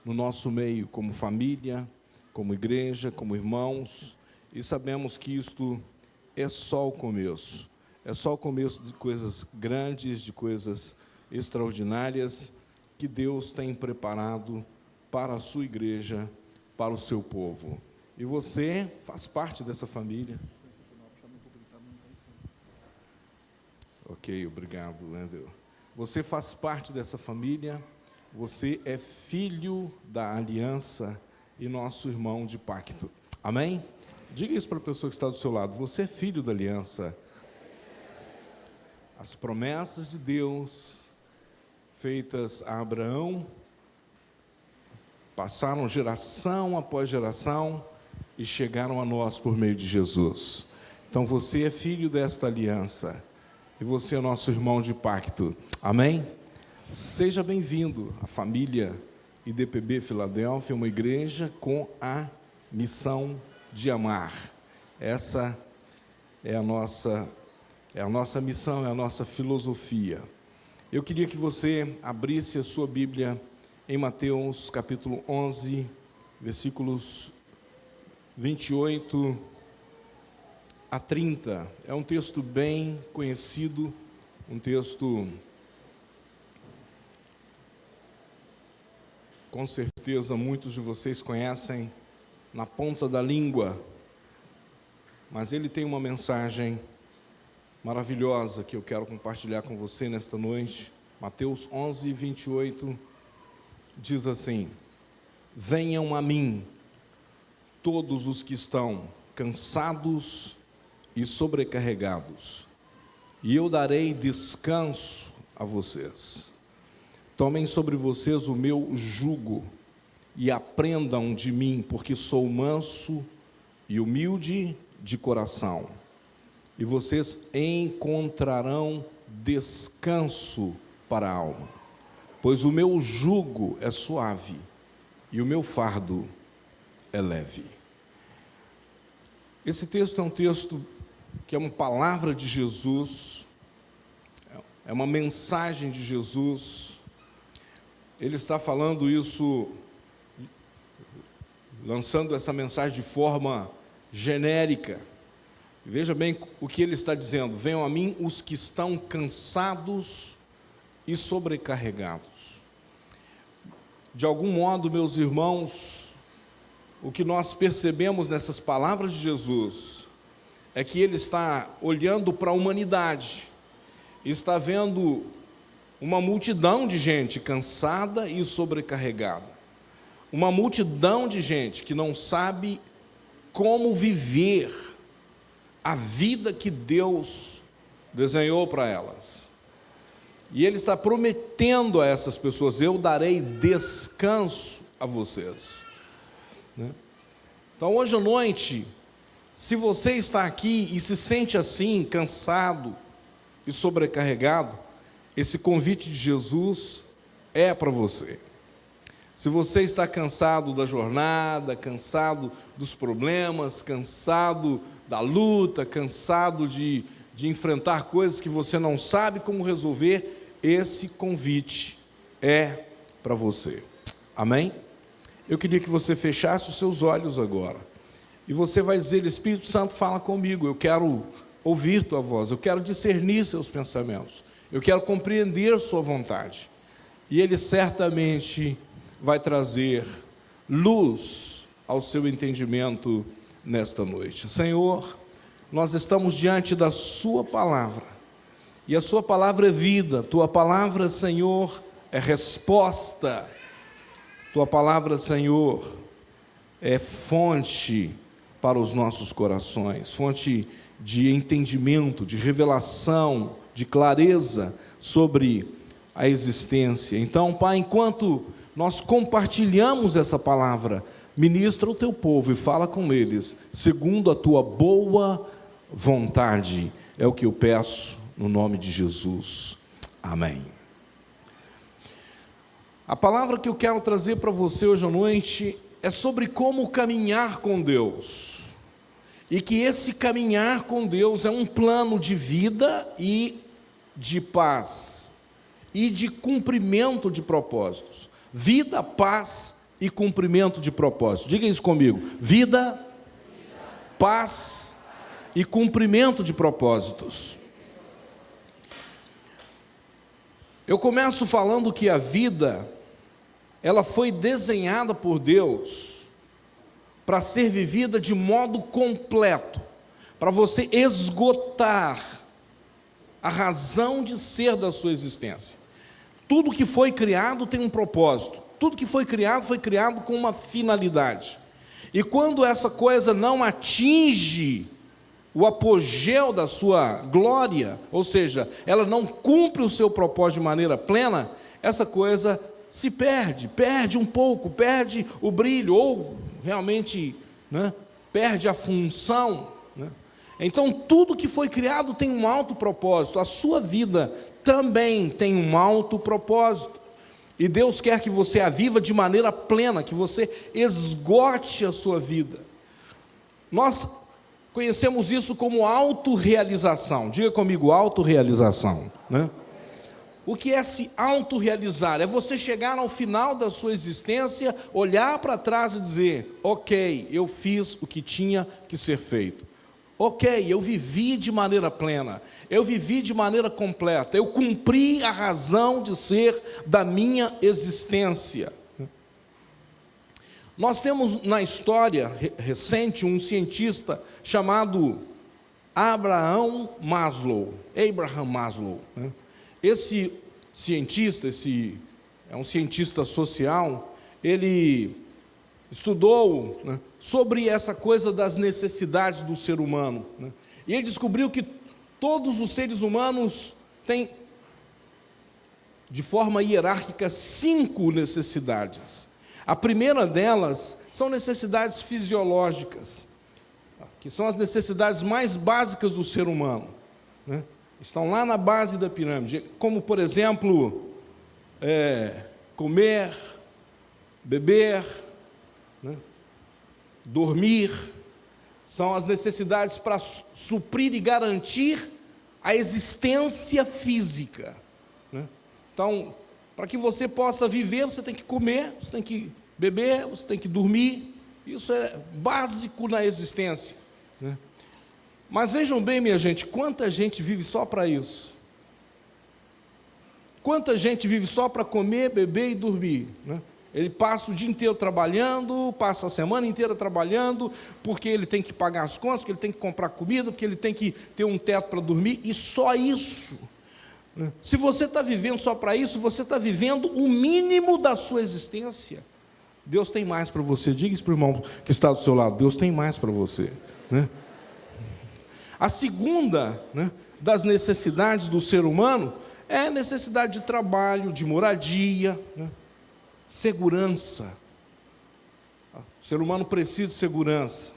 No nosso meio, como família, como igreja, como irmãos, e sabemos que isto é só o começo. É só o começo de coisas grandes, de coisas extraordinárias que Deus tem preparado para a sua igreja, para o seu povo. E você faz parte dessa família. Ok, obrigado, Wendel. Você faz parte dessa família, você é filho da aliança e nosso irmão de pacto. Amém? Diga isso para a pessoa que está do seu lado, você é filho da aliança. As promessas de Deus feitas a Abraão passaram geração após geração e chegaram a nós por meio de Jesus. Então você é filho desta aliança e você é nosso irmão de pacto. Amém? Seja bem-vindo à família IDPB Filadélfia, uma igreja com a missão de amar. Essa é a nossa missão, é a nossa filosofia. Eu queria que você abrisse a sua Bíblia em Mateus capítulo 11, versículos 28 a 30. É um texto bem conhecido, um texto com certeza muitos de vocês conhecem na ponta da língua, mas ele tem uma mensagem maravilhosa que eu quero compartilhar com você nesta noite. Mateus 11, 28 diz assim: venham a mim todos os que estão cansados e sobrecarregados, e eu darei descanso a vocês. Tomem sobre vocês o meu jugo e aprendam de mim, porque sou manso e humilde de coração, e vocês encontrarão descanso para a alma, pois o meu jugo é suave e o meu fardo é leve. Esse texto é um texto que é uma palavra de Jesus, é uma mensagem de Jesus. Ele está falando isso, lançando essa mensagem de forma genérica. Veja bem o que ele está dizendo: venham a mim os que estão cansados e sobrecarregados. De algum modo, meus irmãos, o que nós percebemos nessas palavras de Jesus é que ele está olhando para a humanidade, está vendo uma multidão de gente cansada e sobrecarregada, uma multidão de gente que não sabe como viver a vida que Deus desenhou para elas. E ele está prometendo a essas pessoas: eu darei descanso a vocês. Então, hoje à noite, se você está aqui e se sente assim, cansado e sobrecarregado, esse convite de Jesus é para você. Se você está cansado da jornada, cansado dos problemas, cansado da luta, cansado de enfrentar coisas que você não sabe como resolver, esse convite é para você. Amém? Eu queria que você fechasse os seus olhos agora. E você vai dizer: Espírito Santo, fala comigo, eu quero ouvir tua voz, eu quero discernir seus pensamentos, eu quero compreender sua vontade. E ele certamente vai trazer luz ao seu entendimento nesta noite. Senhor, nós estamos diante da sua palavra, e a sua palavra é vida, tua palavra, Senhor, é resposta, tua palavra, Senhor, é fonte para os nossos corações, fonte de entendimento, de revelação, de clareza sobre a existência. Então, Pai, enquanto nós compartilhamos essa palavra, ministra o teu povo e fala com eles, segundo a tua boa vontade. É o que eu peço no nome de Jesus. Amém. A palavra que eu quero trazer para você hoje à noite é sobre como caminhar com Deus. E que esse caminhar com Deus é um plano de vida e de paz e de cumprimento de propósitos. Vida, paz e cumprimento de propósitos. Diga isso comigo. Vida, paz e cumprimento de propósitos. Eu começo falando que a vida, ela foi desenhada por Deus para ser vivida de modo completo, para você esgotar a razão de ser da sua existência. Tudo que foi criado tem um propósito. Tudo que foi criado com uma finalidade. E quando essa coisa não atinge o apogeu da sua glória, ou seja, ela não cumpre o seu propósito de maneira plena, essa coisa se perde um pouco, perde o brilho, ou realmente, né, perde a função, né? Então, tudo que foi criado tem um alto propósito. A sua vida também tem um alto propósito. E Deus quer que você a viva de maneira plena, que você esgote a sua vida. Nós conhecemos isso como autorrealização. Diga comigo, autorrealização, né? O que é se autorrealizar? É você chegar ao final da sua existência, olhar para trás e dizer: ok, eu fiz o que tinha que ser feito. Ok, eu vivi de maneira plena, eu vivi de maneira completa, eu cumpri a razão de ser da minha existência. Nós temos na história recente um cientista chamado Abraham Maslow. Esse cientista, é um cientista social, ele estudou, né, sobre essa coisa das necessidades do ser humano, né? E ele descobriu que todos os seres humanos têm, de forma hierárquica, 5 necessidades. A primeira delas são necessidades fisiológicas, que são as necessidades mais básicas do ser humano, né? Estão lá na base da pirâmide, como, por exemplo, comer, beber, né, dormir. São as necessidades para suprir e garantir a existência física, né? Então, para que você possa viver, você tem que comer, você tem que beber, você tem que dormir. Isso é básico na existência, né? Mas vejam bem, minha gente, quanta gente vive só para isso. Quanta gente vive só para comer, beber e dormir, né? Ele passa o dia inteiro trabalhando, passa a semana inteira trabalhando, porque ele tem que pagar as contas, porque ele tem que comprar comida, porque ele tem que ter um teto para dormir, e só isso. Se você está vivendo só para isso, você está vivendo o mínimo da sua existência. Deus tem mais para você. Diga isso para o irmão que está do seu lado: Deus tem mais para você, né? A segunda, né, das necessidades do ser humano é a necessidade de trabalho, de moradia, né? Segurança. O ser humano precisa de segurança.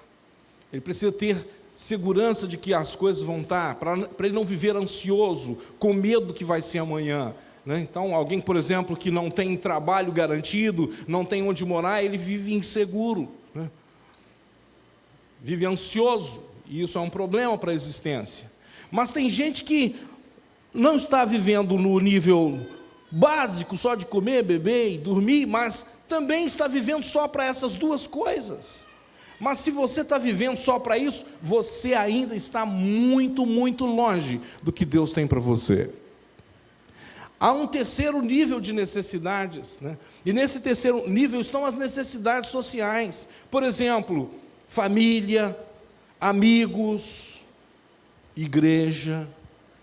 Ele precisa ter segurança de que as coisas vão estar, para ele não viver ansioso, com medo do que vai ser amanhã, né? Então, alguém, por exemplo, que não tem trabalho garantido, não tem onde morar, ele vive inseguro, né? Vive ansioso, e isso é um problema para a existência. Mas tem gente que não está vivendo no nível básico, só de comer, beber e dormir, mas também está vivendo só para essas duas coisas. Mas se você está vivendo só para isso, você ainda está muito, muito longe do que Deus tem para você. Há um terceiro nível de necessidades, né? E nesse terceiro nível estão as necessidades sociais. Por exemplo, família, amigos, igreja.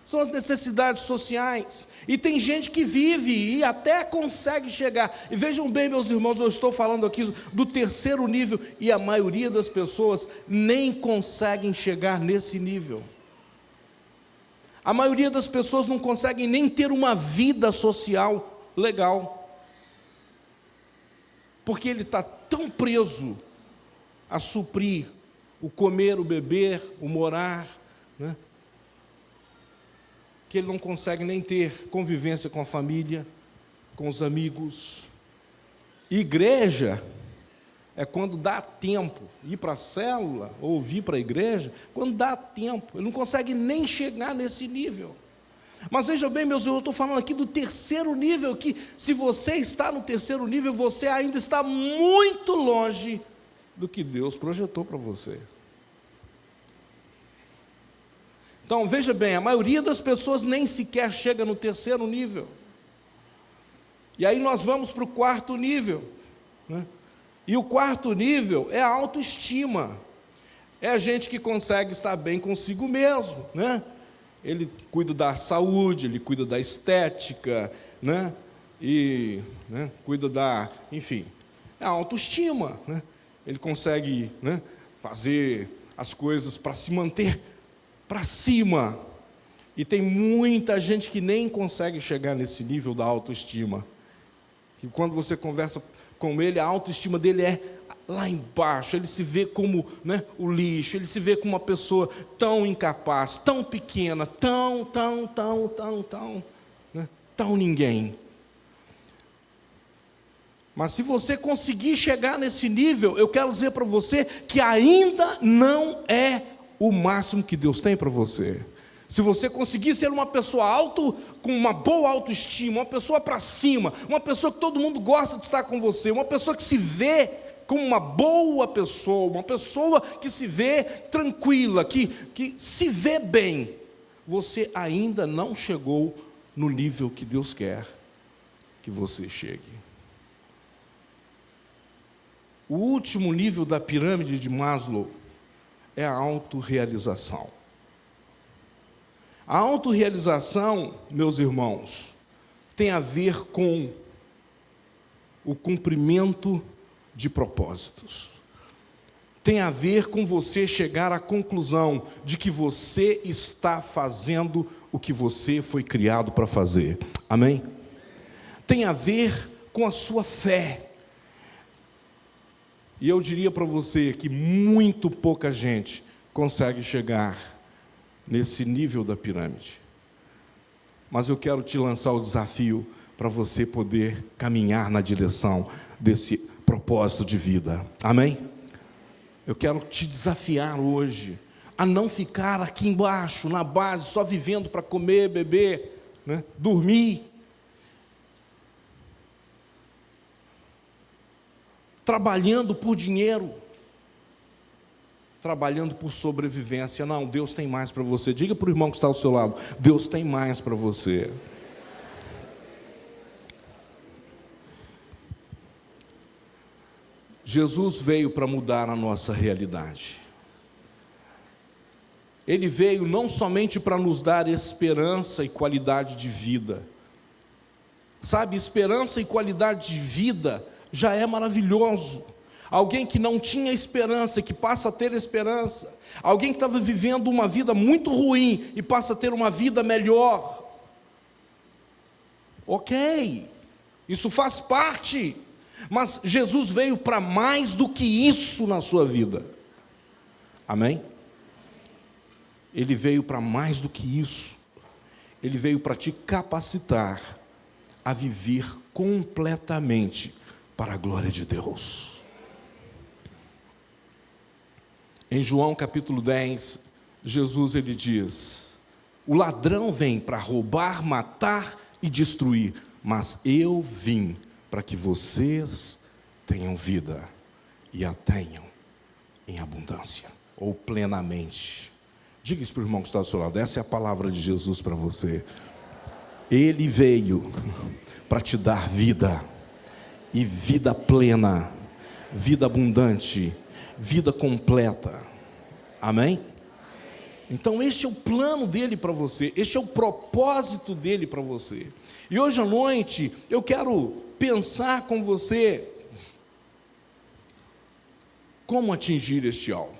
São as necessidades sociais. E tem gente que vive e até consegue chegar. E vejam bem, meus irmãos, eu estou falando aqui do terceiro nível, e a maioria das pessoas nem conseguem chegar nesse nível. A maioria das pessoas não conseguem nem ter uma vida social legal, porque ele está tão preso a suprir o comer, o beber, o morar, né, que ele não consegue nem ter convivência com a família, com os amigos. Igreja é quando dá tempo, ir para a célula ou vir para a igreja, quando dá tempo. Ele não consegue nem chegar nesse nível. Mas veja bem, meus irmãos, eu estou falando aqui do terceiro nível, que se você está no terceiro nível, você ainda está muito longe do que Deus projetou para você. Então, veja bem, a maioria das pessoas nem sequer chega no terceiro nível. E aí nós vamos para o quarto nível, né? E o quarto nível é a autoestima. É a gente que consegue estar bem consigo mesmo, né? Ele cuida da saúde, ele cuida da estética, né? E, né, cuida da, enfim, é a autoestima, né? Ele consegue, né, fazer as coisas para se manter para cima. E tem muita gente que nem consegue chegar nesse nível da autoestima. Que quando você conversa com ele, a autoestima dele é lá embaixo. Ele se vê como, né, o lixo, ele se vê como uma pessoa tão incapaz, tão pequena, tão, né, tão ninguém. Mas se você conseguir chegar nesse nível, eu quero dizer para você que ainda não é o máximo que Deus tem para você. Se você conseguir ser uma pessoa com uma boa autoestima, uma pessoa para cima, uma pessoa que todo mundo gosta de estar com você, uma pessoa que se vê como uma boa pessoa, uma pessoa que se vê tranquila, que se vê bem, você ainda não chegou no nível que Deus quer que você chegue. O último nível da pirâmide de Maslow é a autorrealização. A autorrealização, meus irmãos, tem a ver com o cumprimento de propósitos. Tem a ver com você chegar à conclusão de que você está fazendo o que você foi criado para fazer. Amém? Tem a ver com a sua fé. E eu diria para você que muito pouca gente consegue chegar nesse nível da pirâmide. Mas eu quero te lançar o desafio para você poder caminhar na direção desse propósito de vida. Amém? Eu quero te desafiar hoje a não ficar aqui embaixo, na base, só vivendo para comer, beber, né, dormir. Trabalhando por dinheiro, trabalhando por sobrevivência. Não, Deus tem mais para você. Diga para o irmão que está ao seu lado: Deus tem mais para você. Jesus veio para mudar a nossa realidade. Ele veio não somente para nos dar esperança e qualidade de vida. Sabe, esperança e qualidade de vida já é maravilhoso. Alguém que não tinha esperança, que passa a ter esperança. Alguém que estava vivendo uma vida muito ruim e passa a ter uma vida melhor. Ok, isso faz parte. Mas Jesus veio para mais do que isso na sua vida. Amém? Ele veio para mais do que isso. Ele veio para te capacitar a viver completamente para a glória de Deus. Em João capítulo 10, Jesus ele diz: o ladrão vem para roubar, matar e destruir, mas eu vim para que vocês tenham vida e a tenham em abundância, ou plenamente. Diga isso para o irmão que está ao seu lado: essa é a palavra de Jesus para você. Ele veio para te dar vida, e vida plena, vida abundante, vida completa. Amém? Então este é o plano dele para você, este é o propósito dele para você. E hoje à noite eu quero pensar com você como atingir este alvo,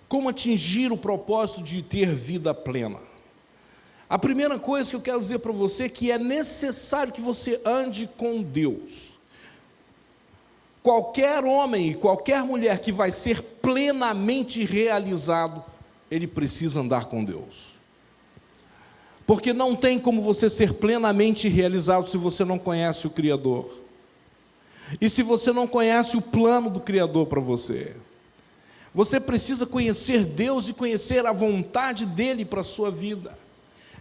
como atingir o propósito de ter vida plena. A primeira coisa que eu quero dizer para você é que é necessário que você ande com Deus. Qualquer homem e qualquer mulher que vai ser plenamente realizado, ele precisa andar com Deus. Porque não tem como você ser plenamente realizado se você não conhece o Criador. E se você não conhece o plano do Criador para você. Você precisa conhecer Deus e conhecer a vontade dEle para a sua vida.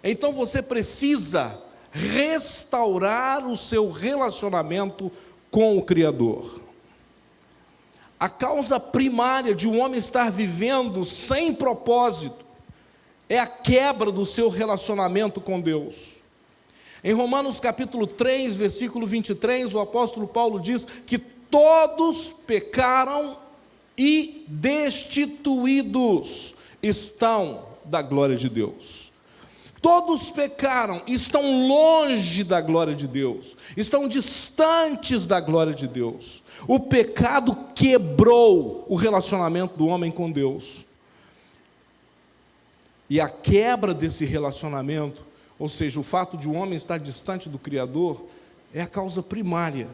Então você precisa restaurar o seu relacionamento com o Criador. A causa primária de um homem estar vivendo sem propósito é a quebra do seu relacionamento com Deus. Em Romanos capítulo 3, versículo 23, o apóstolo Paulo diz que todos pecaram e destituídos estão da glória de Deus. Todos pecaram, estão longe da glória de Deus, estão distantes da glória de Deus. O pecado quebrou o relacionamento do homem com Deus. E a quebra desse relacionamento, ou seja, o fato de um homem estar distante do Criador, é a causa primária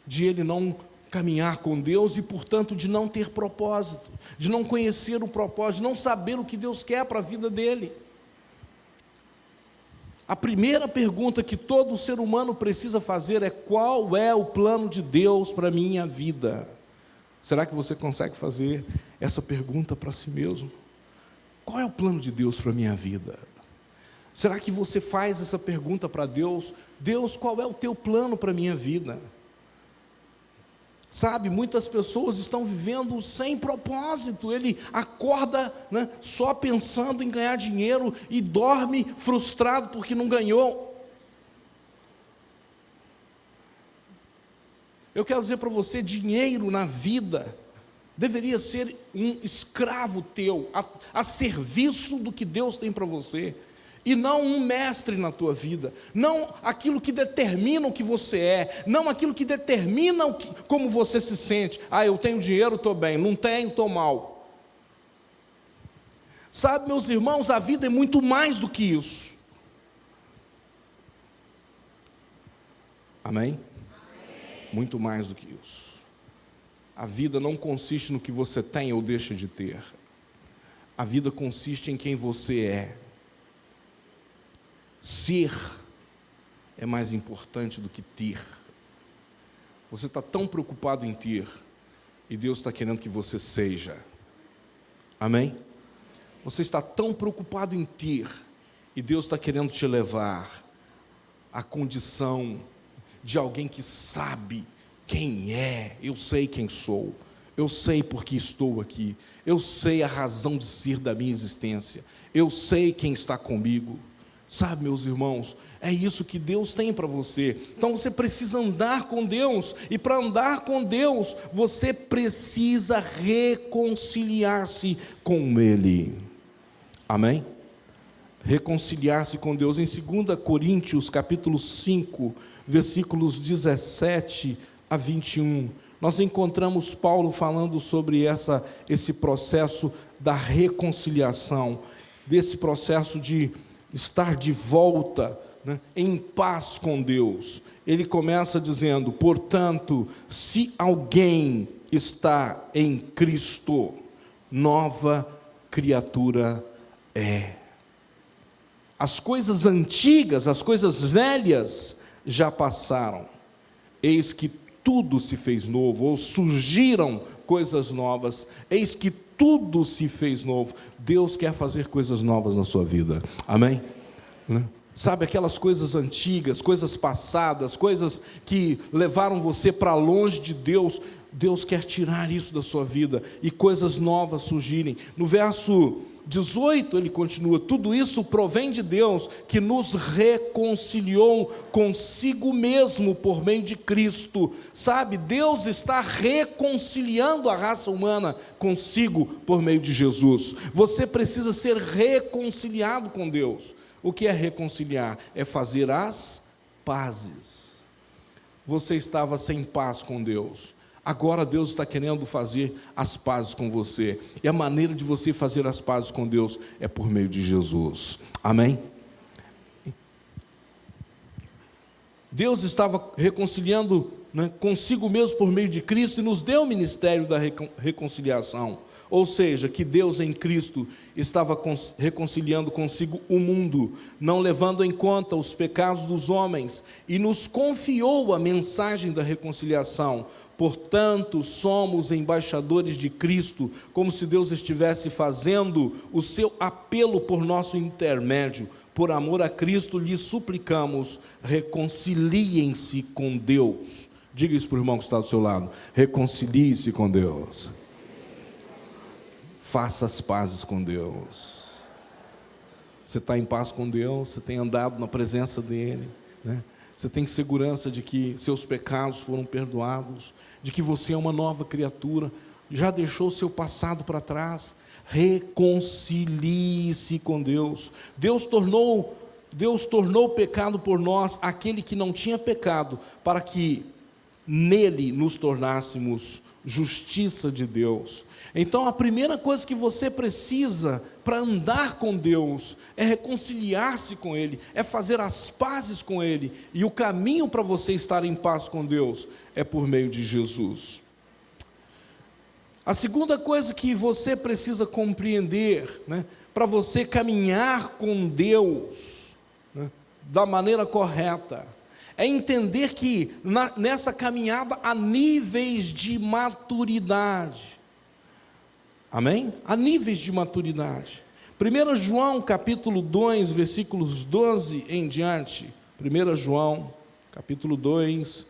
de ele não caminhar com Deus e, portanto, de não ter propósito, de não conhecer o propósito, de não saber o que Deus quer para a vida dele. A primeira pergunta que todo ser humano precisa fazer é: qual é o plano de Deus para a minha vida? Será que você consegue fazer essa pergunta para si mesmo? Qual é o plano de Deus para a minha vida? Será que você faz essa pergunta para Deus? Deus, qual é o teu plano para a minha vida? Sabe, muitas pessoas estão vivendo sem propósito. Ele acorda, só pensando em ganhar dinheiro e dorme frustrado porque não ganhou. Eu quero dizer para você, dinheiro na vida deveria ser um escravo teu, a serviço do que Deus tem para você, e não um mestre na tua vida, não aquilo que determina o que você é, não aquilo que determina como você se sente. Eu tenho dinheiro, estou bem, não tenho, estou mal. Sabe, meus irmãos, a vida é muito mais do que isso. Amém? Muito mais do que isso. A vida não consiste no que você tem ou deixa de ter. A vida consiste em quem você é. Ser é mais importante do que ter. Você está tão preocupado em ter, e Deus está querendo que você seja. Amém? Você está tão preocupado em ter, e Deus está querendo te levar à condição de alguém que sabe quem é. Eu sei quem sou, eu sei porque estou aqui, eu sei a razão de ser da minha existência, eu sei quem está comigo. Sabe, meus irmãos, é isso que Deus tem para você. Então você precisa andar com Deus, e para andar com Deus, você precisa reconciliar-se com Ele. Amém? Reconciliar-se com Deus. Em 2 Coríntios, capítulo 5, versículos 17 a 21, nós encontramos Paulo falando sobre esse processo da reconciliação, desse processo de estar de volta, em paz com Deus. Ele começa dizendo: portanto, se alguém está em Cristo, nova criatura é. As coisas antigas, as coisas velhas já passaram, eis que tudo se fez novo, ou surgiram coisas novas, eis que tudo se fez novo. Deus quer fazer coisas novas na sua vida. Amém? Sabe, aquelas coisas antigas, coisas passadas, coisas que levaram você para longe de Deus, Deus quer tirar isso da sua vida e coisas novas surgirem. No verso 18 ele continua: tudo isso provém de Deus, que nos reconciliou consigo mesmo por meio de Cristo. Sabe, Deus está reconciliando a raça humana consigo por meio de Jesus. Você precisa ser reconciliado com Deus. O que é reconciliar? É fazer as pazes. Você estava sem paz com Deus, agora Deus está querendo fazer as pazes com você, e a maneira de você fazer as pazes com Deus é por meio de Jesus. Amém? Deus estava reconciliando, consigo mesmo por meio de Cristo, e nos deu o ministério da reconciliação. Ou seja, que Deus em Cristo estava reconciliando consigo o mundo, não levando em conta os pecados dos homens, e nos confiou a mensagem da reconciliação. Portanto, somos embaixadores de Cristo, como se Deus estivesse fazendo o seu apelo por nosso intermédio. por amor a Cristo, lhes suplicamos, reconciliem-se com Deus. Diga isso para o irmão que está do seu lado: reconcilie-se com Deus. Faça as pazes com Deus. Você está em paz com Deus? Você tem andado na presença dEle, né? Você tem segurança de que seus pecados foram perdoados, de que você é uma nova criatura, já deixou seu passado para trás. Reconcilie-se com Deus. Deus tornou o pecado por nós aquele que não tinha pecado, para que nele nos tornássemos justiça de Deus. Então a primeira coisa que você precisa para andar com Deus é reconciliar-se com Ele, é fazer as pazes com Ele, e o caminho para você estar em paz com Deus é por meio de Jesus. A segunda coisa que você precisa compreender, né, para você caminhar com Deus, né, da maneira correta, é entender que nessa caminhada há níveis de maturidade. Amém? Há níveis de maturidade. 1 João capítulo 2, versículos 12 em diante. 1 João capítulo 2,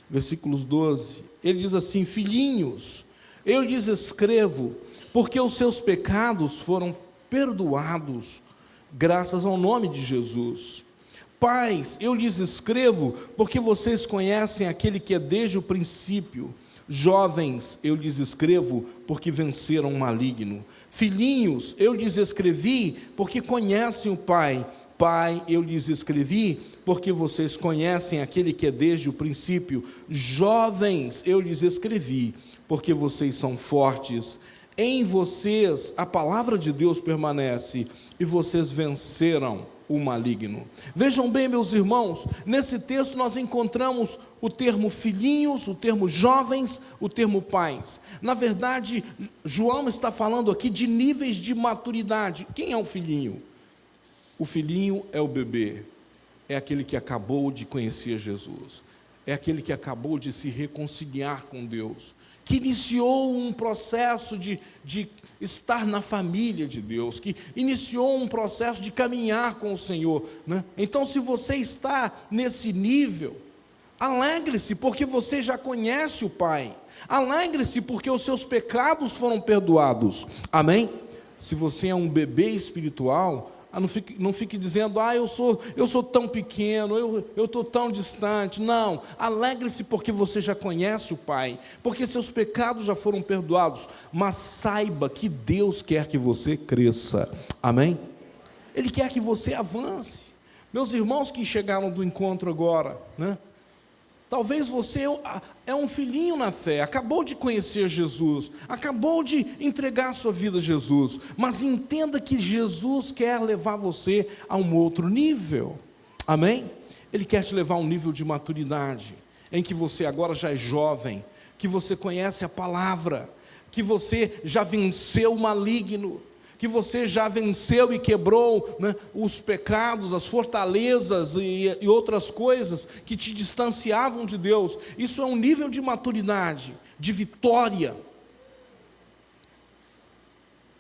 versículos 12. Ele diz assim: filhinhos, eu lhes escrevo, porque os seus pecados foram perdoados, graças ao nome de Jesus. Pais, eu lhes escrevo, porque vocês conhecem aquele que é desde o princípio. Jovens, eu lhes escrevo, porque venceram o maligno. Filhinhos, eu lhes escrevi, porque conhecem o Pai. Pai, eu lhes escrevi, porque vocês conhecem aquele que é desde o princípio. Jovens, eu lhes escrevi, porque vocês são fortes. Em vocês a palavra de Deus permanece, e vocês venceram o maligno. Vejam bem, meus irmãos, nesse texto nós encontramos o termo filhinhos, o termo jovens, o termo pais. Na verdade, João está falando aqui de níveis de maturidade. Quem é um filhinho? O filhinho é o bebê, é aquele que acabou de conhecer Jesus, é aquele que acabou de se reconciliar com Deus, que iniciou um processo de estar na família de Deus, que iniciou um processo de caminhar com o Senhor, né? Então, se você está nesse nível, alegre-se, porque você já conhece o Pai. Alegre-se, porque os seus pecados foram perdoados. Amém? Se você é um bebê espiritual, não fique dizendo: eu sou tão pequeno, eu estou tão distante. Não, alegre-se porque você já conhece o Pai, porque seus pecados já foram perdoados. Mas saiba que Deus quer que você cresça. Amém? Ele quer que você avance. Meus irmãos que chegaram do encontro agora, né? Talvez você é um filhinho na fé, acabou de conhecer Jesus, acabou de entregar a sua vida a Jesus, mas entenda que Jesus quer levar você a um outro nível. Amém? Ele quer te levar a um nível de maturidade, em que você agora já é jovem, que você conhece a palavra, que você já venceu o maligno, que você já venceu e quebrou, né, os pecados, as fortalezas e outras coisas que te distanciavam de Deus. Isso é um nível de maturidade, de vitória.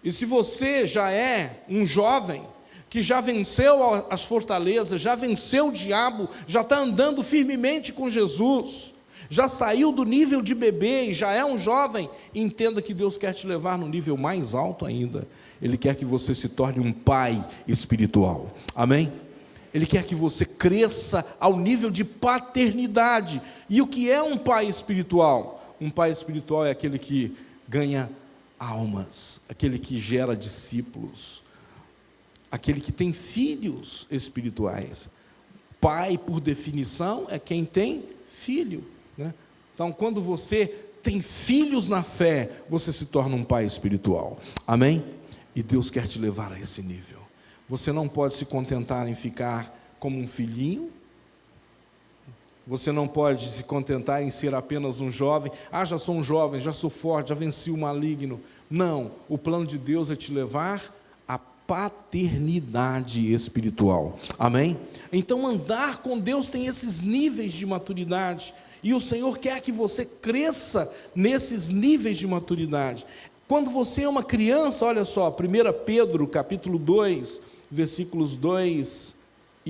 E se você já é um jovem que já venceu as fortalezas, já venceu o diabo, já está andando firmemente com Jesus, já saiu do nível de bebê e já é um jovem, entenda que Deus quer te levar no nível mais alto ainda. Ele quer que você se torne um pai espiritual. Amém? Ele quer que você cresça ao nível de paternidade. E o que é um pai espiritual? Um pai espiritual é aquele que ganha almas, aquele que gera discípulos, aquele que tem filhos espirituais. Pai, por definição, é quem tem filho, né? Então, quando você tem filhos na fé, você se torna um pai espiritual. Amém? E Deus quer te levar a esse nível. Você não pode se contentar em ficar como um filhinho. Você não pode se contentar em ser apenas um jovem. Já sou um jovem, já sou forte, já venci o maligno. Não, o plano de Deus é te levar à paternidade espiritual. Amém? Então, andar com Deus tem esses níveis de maturidade. E o Senhor quer que você cresça nesses níveis de maturidade. Quando você é uma criança, olha só, 1 Pedro capítulo 2, versículos 2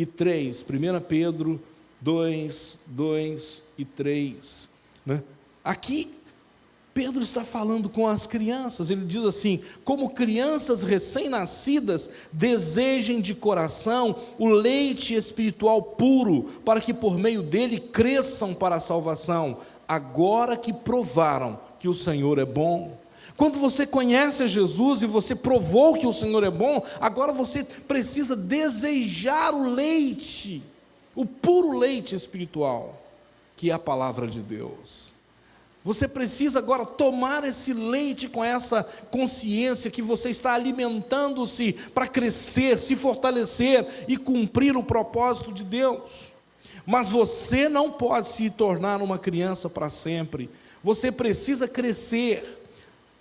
e 3. 1 Pedro 2, 2 e 3. Né? Aqui, Pedro está falando com as crianças. Ele diz assim: como crianças recém-nascidas, desejem de coração o leite espiritual puro, para que por meio dele cresçam para a salvação, agora que provaram que o Senhor é bom. Quando você conhece a Jesus e você provou que o Senhor é bom, agora você precisa desejar o leite, o puro leite espiritual, que é a palavra de Deus. Você precisa agora tomar esse leite com essa consciência que você está alimentando-se para crescer, se fortalecer e cumprir o propósito de Deus. Mas você não pode se tornar uma criança para sempre. Você precisa crescer,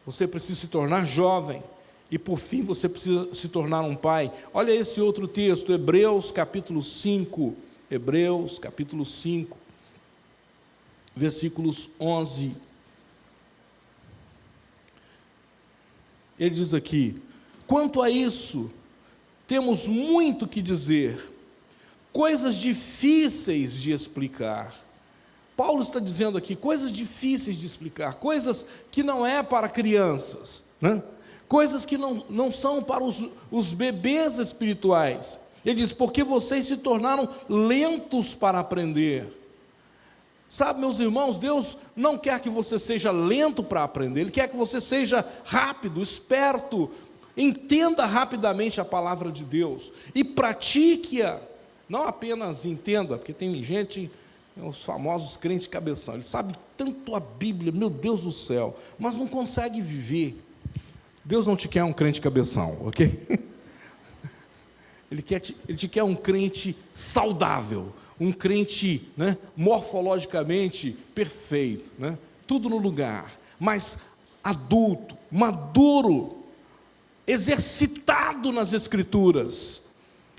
você precisa se tornar jovem e por fim você precisa se tornar um pai. Olha esse outro texto, Hebreus capítulo 5, Hebreus capítulo 5. Versículos 11, ele diz aqui: quanto a isso, temos muito que dizer, coisas difíceis de explicar. Paulo está dizendo aqui, coisas difíceis de explicar, coisas que não é para crianças, né? Coisas que não são para os bebês espirituais. Ele diz, porque vocês se tornaram lentos para aprender. Sabe, meus irmãos, Deus não quer que você seja lento para aprender, Ele quer que você seja rápido, esperto, entenda rapidamente a palavra de Deus e pratique-a, não apenas entenda, porque tem gente, os famosos crentes cabeção, ele sabe tanto a Bíblia, meu Deus do céu, mas não consegue viver. Deus não te quer um crente cabeção, ok? Ele te quer um crente saudável, um crente, né, morfologicamente perfeito, né, tudo no lugar, mas adulto, maduro, exercitado nas Escrituras.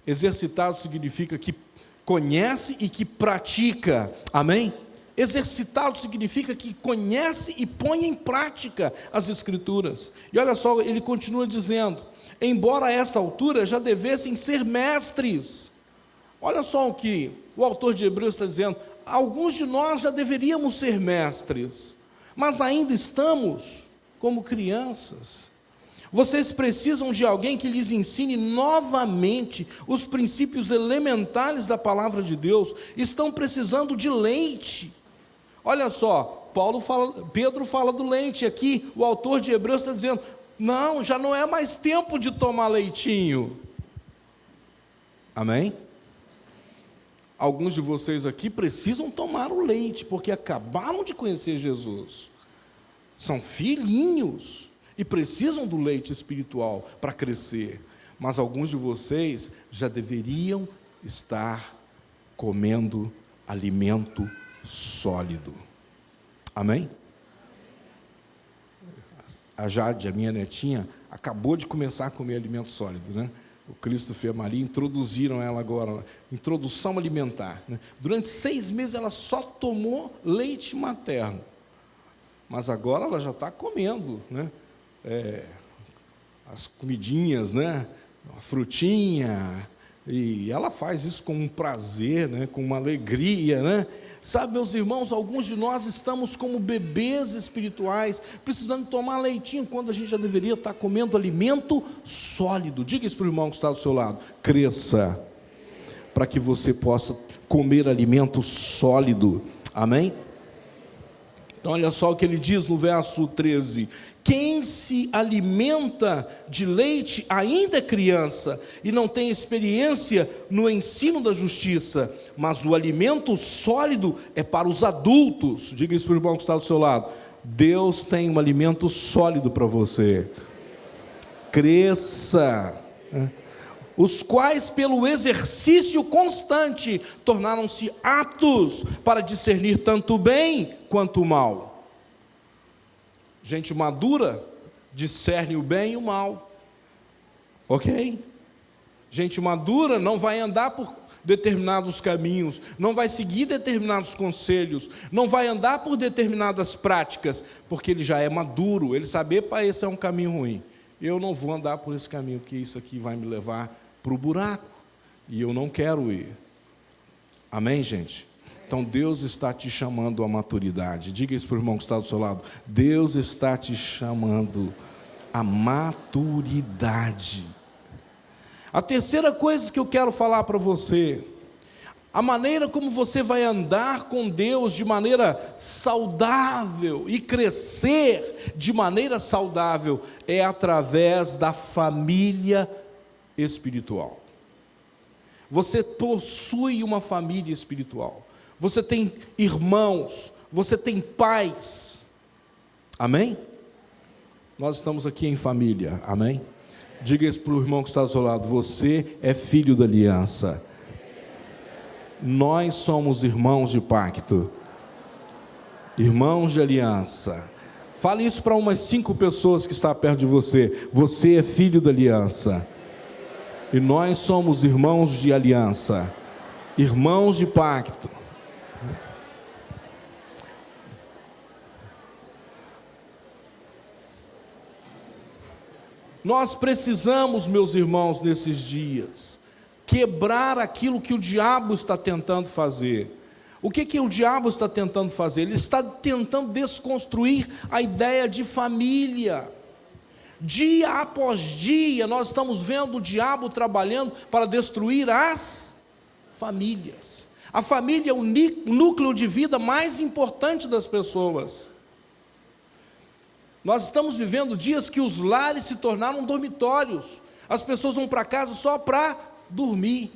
Exercitado significa que conhece e que pratica, amém? Exercitado significa que conhece e põe em prática as Escrituras. E olha só, ele continua dizendo, embora a esta altura já devessem ser mestres. Olha só o que o autor de Hebreus está dizendo, alguns de nós já deveríamos ser mestres, mas ainda estamos como crianças. Vocês precisam de alguém que lhes ensine novamente os princípios elementares da palavra de Deus, estão precisando de leite. Olha só, Pedro fala do leite, aqui o autor de Hebreus está dizendo, não, já não é mais tempo de tomar leitinho. Amém? Alguns de vocês aqui precisam tomar o leite, porque acabaram de conhecer Jesus. São filhinhos e precisam do leite espiritual para crescer. Mas alguns de vocês já deveriam estar comendo alimento sólido. Amém? A Jade, a minha netinha, acabou de começar a comer alimento sólido, né? O Christopher e a Maria introduziram ela agora, introdução alimentar, né? Durante 6 meses ela só tomou leite materno, mas agora ela já está comendo, né? As comidinhas, né? A frutinha, e ela faz isso com um prazer, né? Com uma alegria, né? Sabe, meus irmãos, alguns de nós estamos como bebês espirituais, precisando tomar leitinho, quando a gente já deveria estar comendo alimento sólido. Diga isso para o irmão que está do seu lado, cresça, para que você possa comer alimento sólido, amém? Então olha só o que ele diz no verso 13, quem se alimenta de leite ainda é criança e não tem experiência no ensino da justiça, mas o alimento sólido é para os adultos. Diga isso para o irmão que está do seu lado, Deus tem um alimento sólido para você, cresça, os quais pelo exercício constante tornaram-se aptos para discernir tanto o bem quanto o mal. Gente madura discerne o bem e o mal, ok? Gente madura não vai andar por determinados caminhos, não vai seguir determinados conselhos, não vai andar por determinadas práticas, porque ele já é maduro, ele sabe, pá, esse é um caminho ruim, eu não vou andar por esse caminho, porque isso aqui vai me levar para o buraco. E eu não quero ir. Amém, gente? Então Deus está te chamando à maturidade. Diga isso para o irmão que está do seu lado. Deus está te chamando à maturidade. A terceira coisa que eu quero falar para você, a maneira como você vai andar com Deus de maneira saudável e crescer de maneira saudável é através da família espiritual. Você possui uma família espiritual. Você tem irmãos, você tem pais. Amém? Nós estamos aqui em família. Amém? Diga isso para o irmão que está do seu lado. Você é filho da aliança. Nós somos irmãos de pacto, irmãos de aliança. Fale isso para umas 5 pessoas que estão perto de você. Você é filho da aliança. E nós somos irmãos de aliança, irmãos de pacto. Nós precisamos, meus irmãos, nesses dias, quebrar aquilo que o diabo está tentando fazer. O que o diabo está tentando fazer? Ele está tentando desconstruir a ideia de família. Dia após dia, nós estamos vendo o diabo trabalhando para destruir as famílias. A família é o núcleo de vida mais importante das pessoas. Nós estamos vivendo dias que os lares se tornaram dormitórios. As pessoas vão para casa só para dormir.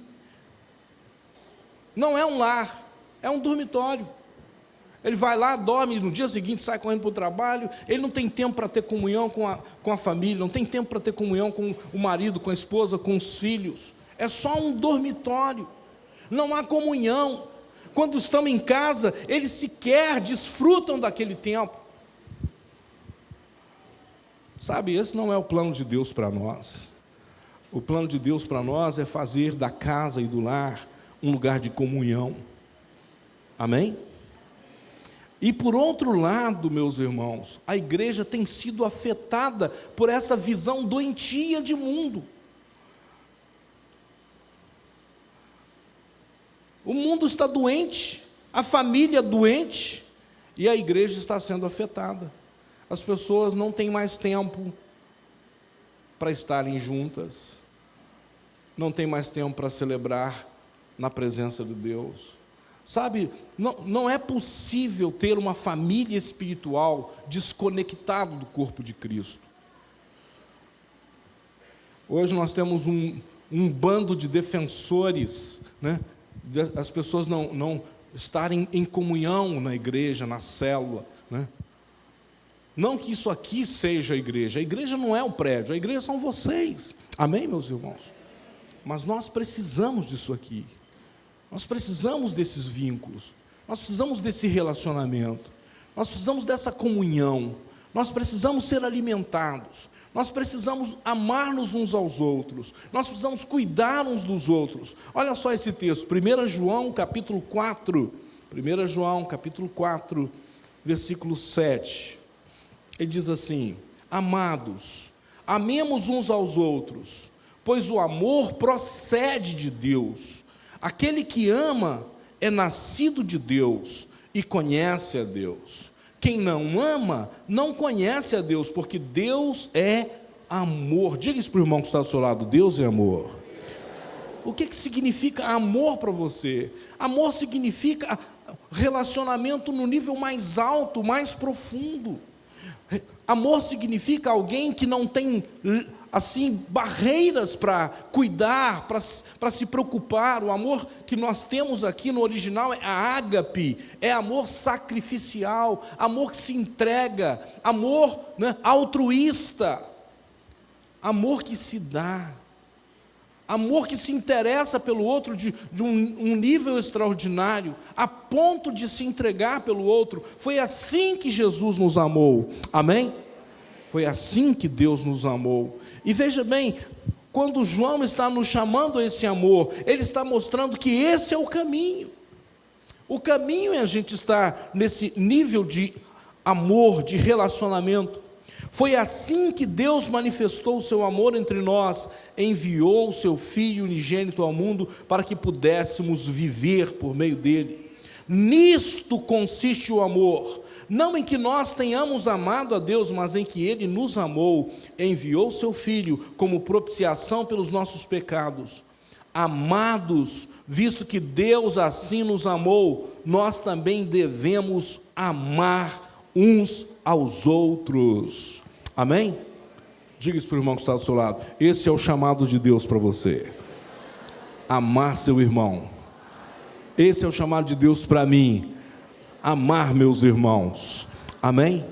Não é um lar, é um dormitório. Ele vai lá, dorme, no dia seguinte sai correndo para o trabalho. Ele não tem tempo para ter comunhão com a família, não tem tempo para ter comunhão com o marido, com a esposa, com os filhos. É só um dormitório, não há comunhão. Quando estão em casa, eles sequer desfrutam daquele tempo. Sabe, esse não é o plano de Deus para nós. O plano de Deus para nós é fazer da casa e do lar um lugar de comunhão. Amém? E por outro lado, meus irmãos, a igreja tem sido afetada por essa visão doentia de mundo. O mundo está doente, a família doente, e a igreja está sendo afetada. As pessoas não têm mais tempo para estarem juntas, não têm mais tempo para celebrar na presença de Deus. Sabe, não é possível ter uma família espiritual desconectada do corpo de Cristo. Hoje nós temos um bando de defensores, né? As pessoas não estarem em comunhão na igreja, na célula, né? Não que isso aqui seja a igreja não é o prédio, a igreja são vocês, amém, meus irmãos? Mas nós precisamos disso aqui, nós precisamos desses vínculos, nós precisamos desse relacionamento, nós precisamos dessa comunhão, nós precisamos ser alimentados, nós precisamos amar-nos uns aos outros, nós precisamos cuidar uns dos outros. Olha só esse texto, 1 João capítulo 4, versículo 7, ele diz assim: amados, amemos uns aos outros, pois o amor procede de Deus. Aquele que ama é nascido de Deus e conhece a Deus. Quem não ama não conhece a Deus, porque Deus é amor. Diga isso para o irmão que está do seu lado: Deus é amor. O que significa amor para você? Amor significa relacionamento no nível mais alto, mais profundo. Amor significa alguém que não tem assim barreiras para cuidar, para se preocupar. O amor que nós temos aqui no original é a ágape, é amor sacrificial, amor que se entrega, amor, né, altruísta, amor que se dá, amor que se interessa pelo outro de um nível extraordinário, a ponto de se entregar pelo outro. Foi assim que Jesus nos amou, amém? Foi assim que Deus nos amou. E veja bem, quando João está nos chamando a esse amor, ele está mostrando que esse é o caminho. O caminho é a gente estar nesse nível de amor, de relacionamento. Foi assim que Deus manifestou o seu amor entre nós, enviou o seu Filho unigênito ao mundo para que pudéssemos viver por meio dele. Nisto consiste o amor, não em que nós tenhamos amado a Deus, mas em que ele nos amou, enviou o seu Filho como propiciação pelos nossos pecados. Amados, visto que Deus assim nos amou, nós também devemos amar uns aos outros. Amém? Diga isso para o irmão que está do seu lado. Esse é o chamado de Deus para você: amar seu irmão. Esse é o chamado de Deus para mim: amar meus irmãos. Amém?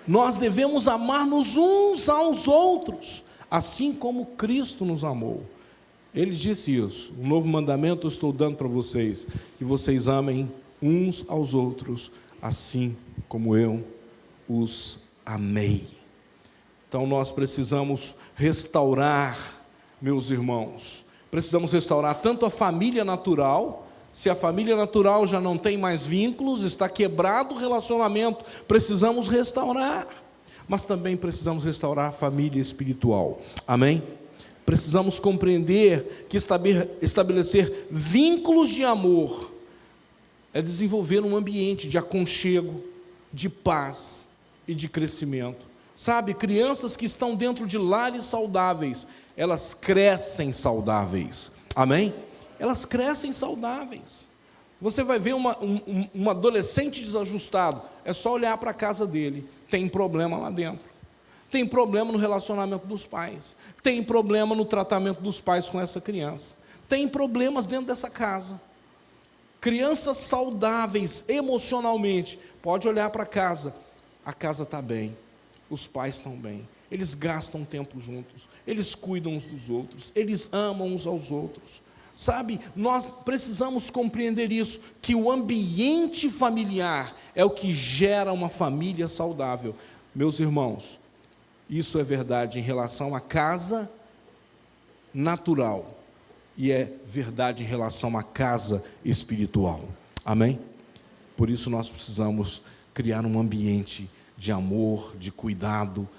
Nós devemos amar-nos uns aos outros, assim como Cristo nos amou. Ele disse isso: um novo mandamento eu estou dando para vocês, que vocês amem uns aos outros, assim como eu os amei. Então nós precisamos restaurar, meus irmãos, precisamos restaurar tanto a família natural. Se a família natural já não tem mais vínculos, está quebrado o relacionamento, precisamos restaurar. Mas também precisamos restaurar a família espiritual. Amém? Precisamos compreender que estabelecer vínculos de amor é desenvolver um ambiente de aconchego, de paz e de crescimento. Sabe, crianças que estão dentro de lares saudáveis, elas crescem saudáveis. Amém? Elas crescem saudáveis. Você vai ver um adolescente desajustado, é só olhar para a casa dele, tem problema lá dentro. Tem problema no relacionamento dos pais, tem problema no tratamento dos pais com essa criança, tem problemas dentro dessa casa. Crianças saudáveis emocionalmente, pode olhar para a casa está bem, os pais estão bem, eles gastam tempo juntos, eles cuidam uns dos outros, eles amam uns aos outros. Sabe, nós precisamos compreender isso, que o ambiente familiar é o que gera uma família saudável. Meus irmãos, isso é verdade em relação à casa natural, e é verdade em relação à casa espiritual. Amém? Por isso nós precisamos criar um ambiente de amor, de cuidado,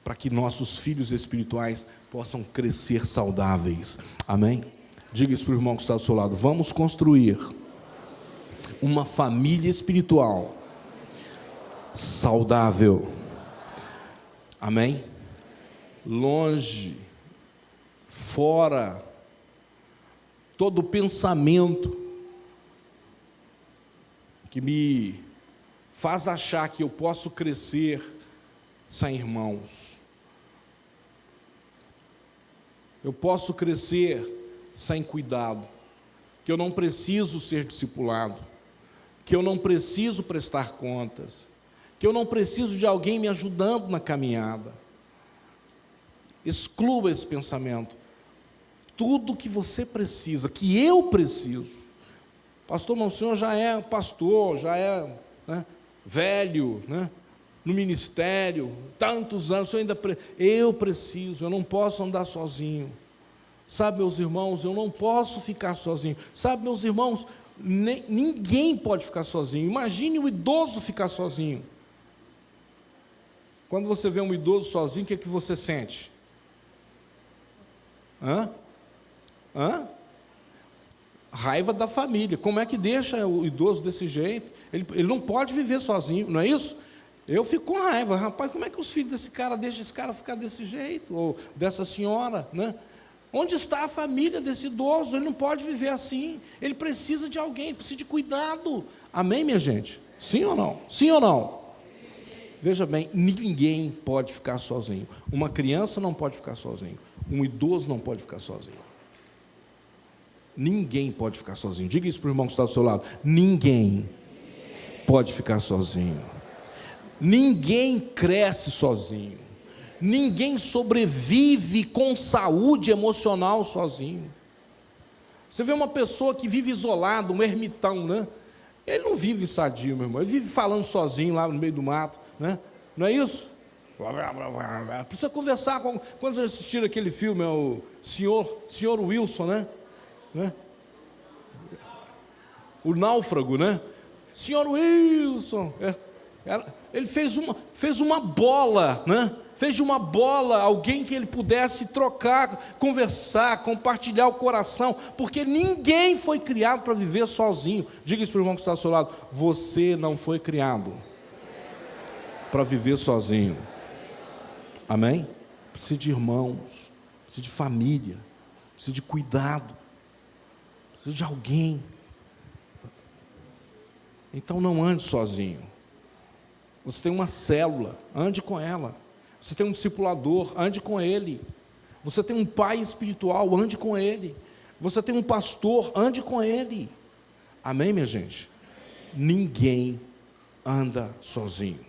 para que nossos filhos espirituais possam crescer saudáveis. Amém? Diga isso para o irmão que está do seu lado: vamos construir uma família espiritual saudável. Amém? Longe, fora, todo pensamento que me faz achar que eu posso crescer sem irmãos. Eu posso crescer sem cuidado, que eu não preciso ser discipulado, que eu não preciso prestar contas, que eu não preciso de alguém me ajudando na caminhada. Exclua esse pensamento. Tudo que você precisa, que eu preciso. Pastor, mas o senhor já é pastor, já é, né, velho, né, no ministério, tantos anos, eu preciso, eu não posso andar sozinho. Sabe, meus irmãos, eu não posso ficar sozinho. Sabe, meus irmãos, ninguém pode ficar sozinho. Imagine o idoso ficar sozinho. Quando você vê um idoso sozinho, o que é que você sente? Raiva da família. Como é que deixa o idoso desse jeito? Ele não pode viver sozinho, não é isso? Eu fico com raiva. Rapaz, como é que os filhos desse cara deixam esse cara ficar desse jeito? Ou dessa senhora, né? Onde está a família desse idoso? Ele não pode viver assim. Ele precisa de alguém, precisa de cuidado. Amém, minha gente? Sim ou não? Sim ou não? Veja bem, ninguém pode ficar sozinho. Uma criança não pode ficar sozinho. Um idoso não pode ficar sozinho. Ninguém pode ficar sozinho. Diga isso para o irmão que está do seu lado. Ninguém pode ficar sozinho. Ninguém cresce sozinho. Ninguém sobrevive com saúde emocional sozinho. Você vê uma pessoa que vive isolado, um ermitão, né? Ele não vive sadio, meu irmão. Ele vive falando sozinho lá no meio do mato, né? Não é isso? Precisa conversar com... Quando vocês assistiram aquele filme, o Senhor Wilson, né? O Náufrago, né? Senhor Wilson. Ele fez uma bola, né? Fez de uma bola alguém que ele pudesse trocar, conversar, compartilhar o coração, porque ninguém foi criado para viver sozinho. Diga isso para o irmão que está ao seu lado: você não foi criado para viver sozinho. Amém? Precisa de irmãos, precisa de família, precisa de cuidado, precisa de alguém. Então não ande sozinho. Você tem uma célula, ande com ela. Você tem um discipulador, ande com ele. Você tem um pai espiritual, ande com ele. Você tem um pastor, ande com ele. Amém, minha gente? Ninguém anda sozinho.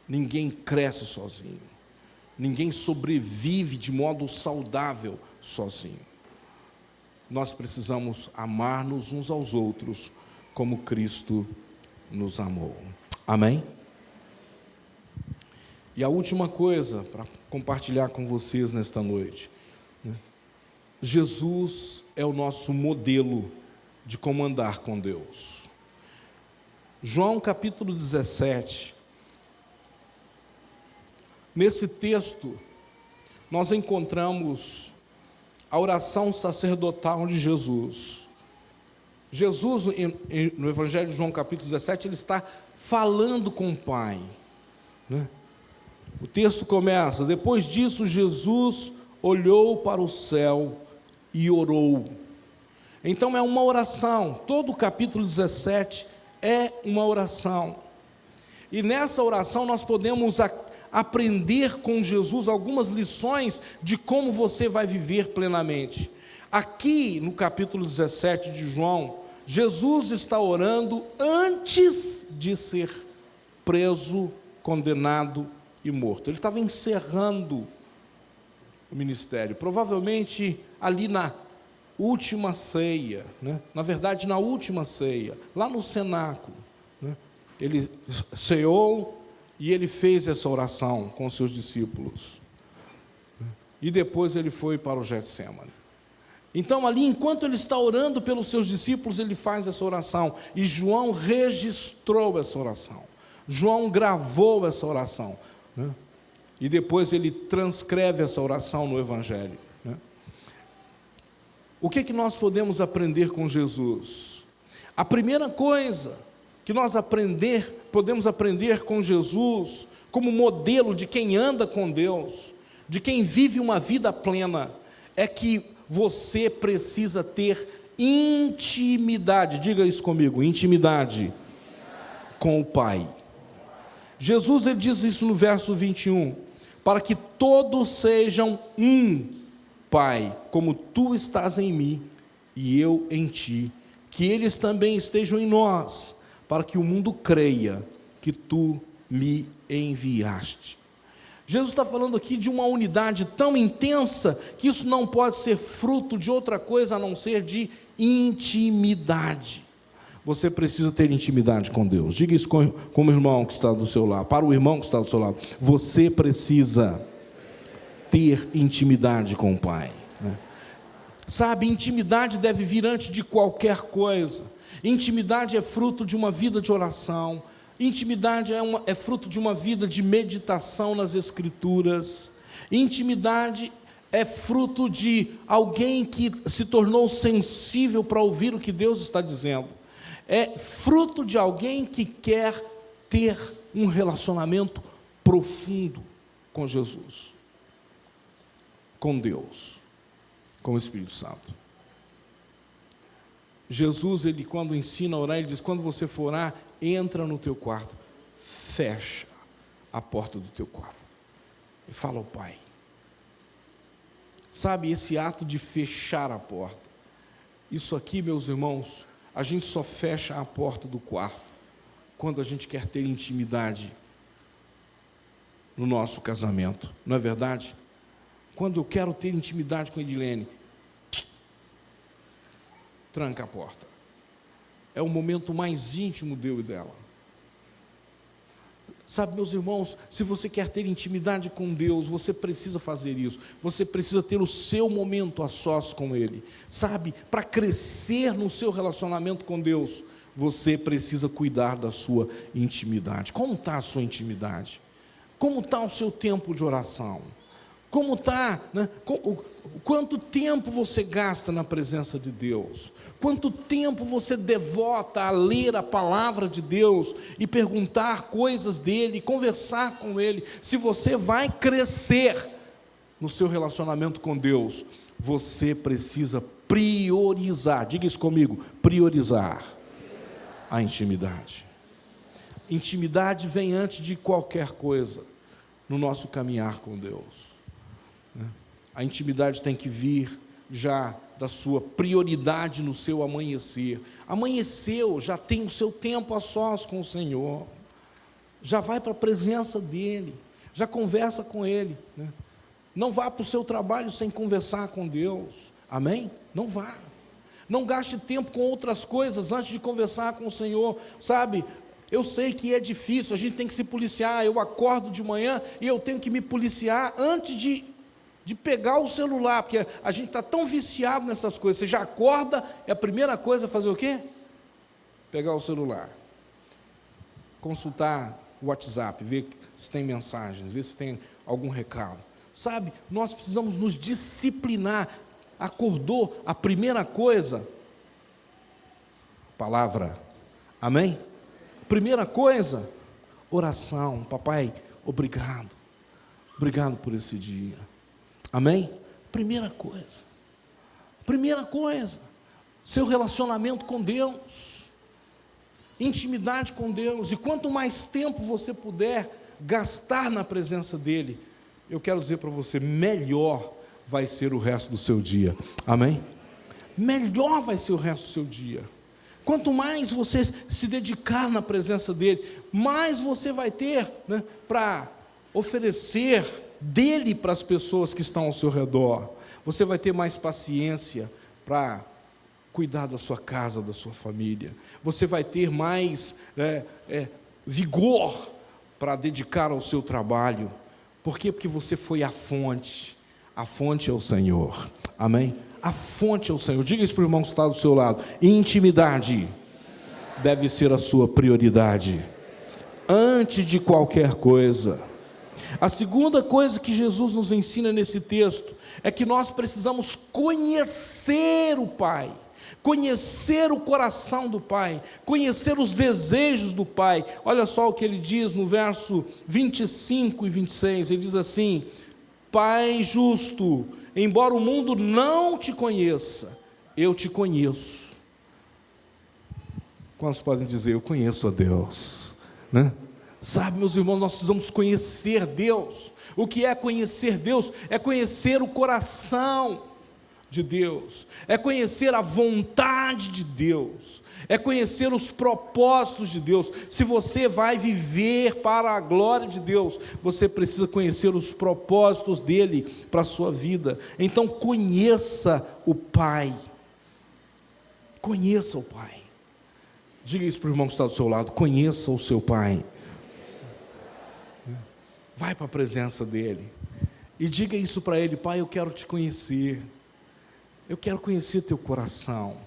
Ninguém cresce sozinho. Ninguém sobrevive de modo saudável sozinho. Nós precisamos amar-nos uns aos outros como Cristo nos amou. Amém? E a última coisa para compartilhar com vocês nesta noite, né? Jesus é o nosso modelo de como andar com Deus. João capítulo 17, nesse texto, nós encontramos a oração sacerdotal de Jesus. Jesus, no Evangelho de João capítulo 17, ele está falando com o Pai, né? O texto começa: depois disso Jesus olhou para o céu e orou. Então é uma oração, todo o capítulo 17 é uma oração, e nessa oração nós podemos aprender com Jesus algumas lições de como você vai viver plenamente. Aqui no capítulo 17 de João, Jesus está orando antes de ser preso, condenado e morto. Ele estava encerrando o ministério, provavelmente ali na última ceia, né? Na verdade, na última ceia, lá no cenáculo, né? Ele ceou e ele fez essa oração com os seus discípulos, e depois ele foi para o Getsemane. Então ali, enquanto ele está orando pelos seus discípulos, ele faz essa oração, e João registrou essa oração, João gravou essa oração, né? E depois ele transcreve essa oração no Evangelho, né? O que nós podemos aprender com Jesus? A primeira coisa que nós podemos aprender com Jesus, como modelo de quem anda com Deus, de quem vive uma vida plena, é que você precisa ter intimidade. Diga isso comigo: intimidade com o Pai. Jesus, ele diz isso no verso 21, para que todos sejam um, Pai, como tu estás em mim e eu em ti, que eles também estejam em nós, para que o mundo creia que tu me enviaste. Jesus está falando aqui de uma unidade tão intensa, que isso não pode ser fruto de outra coisa a não ser de intimidade. Você precisa ter intimidade com Deus. Diga isso com o irmão que está do seu lado, para o irmão que está do seu lado. Você precisa ter intimidade com o Pai, né? Sabe, intimidade deve vir antes de qualquer coisa. Intimidade é fruto de uma vida de oração. Intimidade é fruto de uma vida de meditação nas Escrituras. Intimidade é fruto de alguém que se tornou sensível para ouvir o que Deus está dizendo. É fruto de alguém que quer ter um relacionamento profundo com Jesus, com Deus, com o Espírito Santo. Jesus, ele quando ensina a orar, ele diz: quando você for orar, entra no teu quarto, fecha a porta do teu quarto e fala ao Pai. Sabe, esse ato de fechar a porta, isso aqui, meus irmãos, a gente só fecha a porta do quarto quando a gente quer ter intimidade no nosso casamento, não é verdade? Quando eu quero ter intimidade com a Edilene, tranca a porta. É o momento mais íntimo de eu e dela. Sabe, meus irmãos, se você quer ter intimidade com Deus, você precisa fazer isso. Você precisa ter o seu momento a sós com Ele. Sabe, para crescer no seu relacionamento com Deus, você precisa cuidar da sua intimidade. Como está a sua intimidade? Como está o seu tempo de oração? Como está, né? Quanto tempo você gasta na presença de Deus? Quanto tempo você devota a ler a palavra de Deus e perguntar coisas dele, conversar com ele? Se você vai crescer no seu relacionamento com Deus, você precisa priorizar. Diga isso comigo: priorizar a intimidade. Intimidade vem antes de qualquer coisa no nosso caminhar com Deus. A intimidade tem que vir já da sua prioridade no seu amanhecer. Amanheceu, já tem o seu tempo a sós com o Senhor, já vai para a presença dEle, já conversa com Ele, né? Não vá para o seu trabalho sem conversar com Deus, amém? Não vá. Não gaste tempo com outras coisas antes de conversar com o Senhor, sabe? Eu sei que é difícil, a gente tem que se policiar. Eu acordo de manhã e eu tenho que me policiar antes de pegar o celular, porque a gente está tão viciado nessas coisas. Você já acorda, é a primeira coisa fazer o quê? Pegar o celular, consultar o WhatsApp, ver se tem mensagens, ver se tem algum recado. Sabe, nós precisamos nos disciplinar. Acordou, a primeira coisa, palavra, amém? Primeira coisa, oração. Papai, obrigado por esse dia, amém? Primeira coisa, seu relacionamento com Deus, intimidade com Deus. E quanto mais tempo você puder gastar na presença dEle, eu quero dizer para você, melhor vai ser o resto do seu dia, amém? Melhor vai ser o resto do seu dia. Quanto mais você se dedicar na presença dEle, mais você vai ter, né, para oferecer dEle para as pessoas que estão ao seu redor. Você vai ter mais paciência para cuidar da sua casa, da sua família. Você vai ter mais vigor para dedicar ao seu trabalho. Por quê? Porque você foi à fonte. A fonte é o Senhor, amém? A fonte é o Senhor. Diga isso para o irmão que está do seu lado: intimidade deve ser a sua prioridade antes de qualquer coisa. A segunda coisa que Jesus nos ensina nesse texto é que nós precisamos conhecer o Pai, conhecer o coração do Pai, conhecer os desejos do Pai. Olha só o que ele diz no verso 25 e 26, ele diz assim: Pai justo, embora o mundo não te conheça, eu te conheço. Quantos podem dizer, eu conheço a Deus, né? Sabe, meus irmãos, nós precisamos conhecer Deus. O que é conhecer Deus? É conhecer o coração de Deus, é conhecer a vontade de Deus, é conhecer os propósitos de Deus. Se você vai viver para a glória de Deus, você precisa conhecer os propósitos dEle para a sua vida. Então conheça o Pai, conheça o Pai. Diga isso para o irmão que está do seu lado: conheça o seu Pai. Vai para a presença dEle e diga isso para Ele: Pai, eu quero te conhecer, eu quero conhecer teu coração.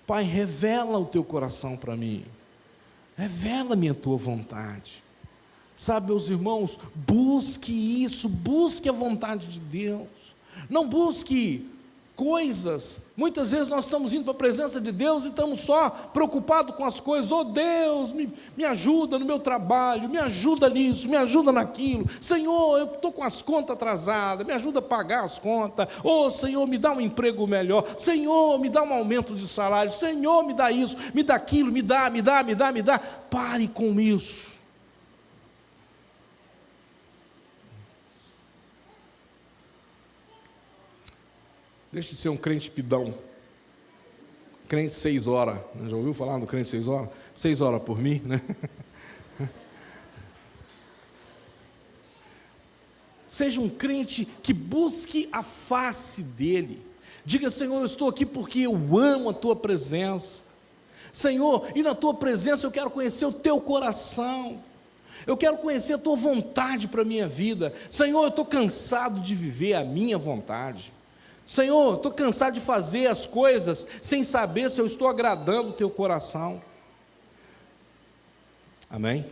Pai, revela o teu coração para mim, revela-me a tua vontade. Sabe, meus irmãos, busque isso, busque a vontade de Deus, não busque coisas. Muitas vezes nós estamos indo para a presença de Deus e estamos só preocupados com as coisas. Oh Deus, me ajuda no meu trabalho, me ajuda nisso, me ajuda naquilo. Senhor, eu estou com as contas atrasadas, me ajuda a pagar as contas. Oh Senhor, me dá um emprego melhor. Senhor, me dá um aumento de salário. Senhor, me dá isso, me dá aquilo, me dá. Pare com isso. Deixe de ser um crente pidão, crente 6 horas, né? Já ouviu falar do crente 6 horas? 6 horas por mim, né? Seja um crente que busque a face dEle. Diga: Senhor, eu estou aqui porque eu amo a tua presença. Senhor, e na tua presença eu quero conhecer o teu coração, eu quero conhecer a tua vontade para a minha vida. Senhor, eu estou cansado de viver a minha vontade. Senhor, estou cansado de fazer as coisas sem saber se eu estou agradando o teu coração. Amém?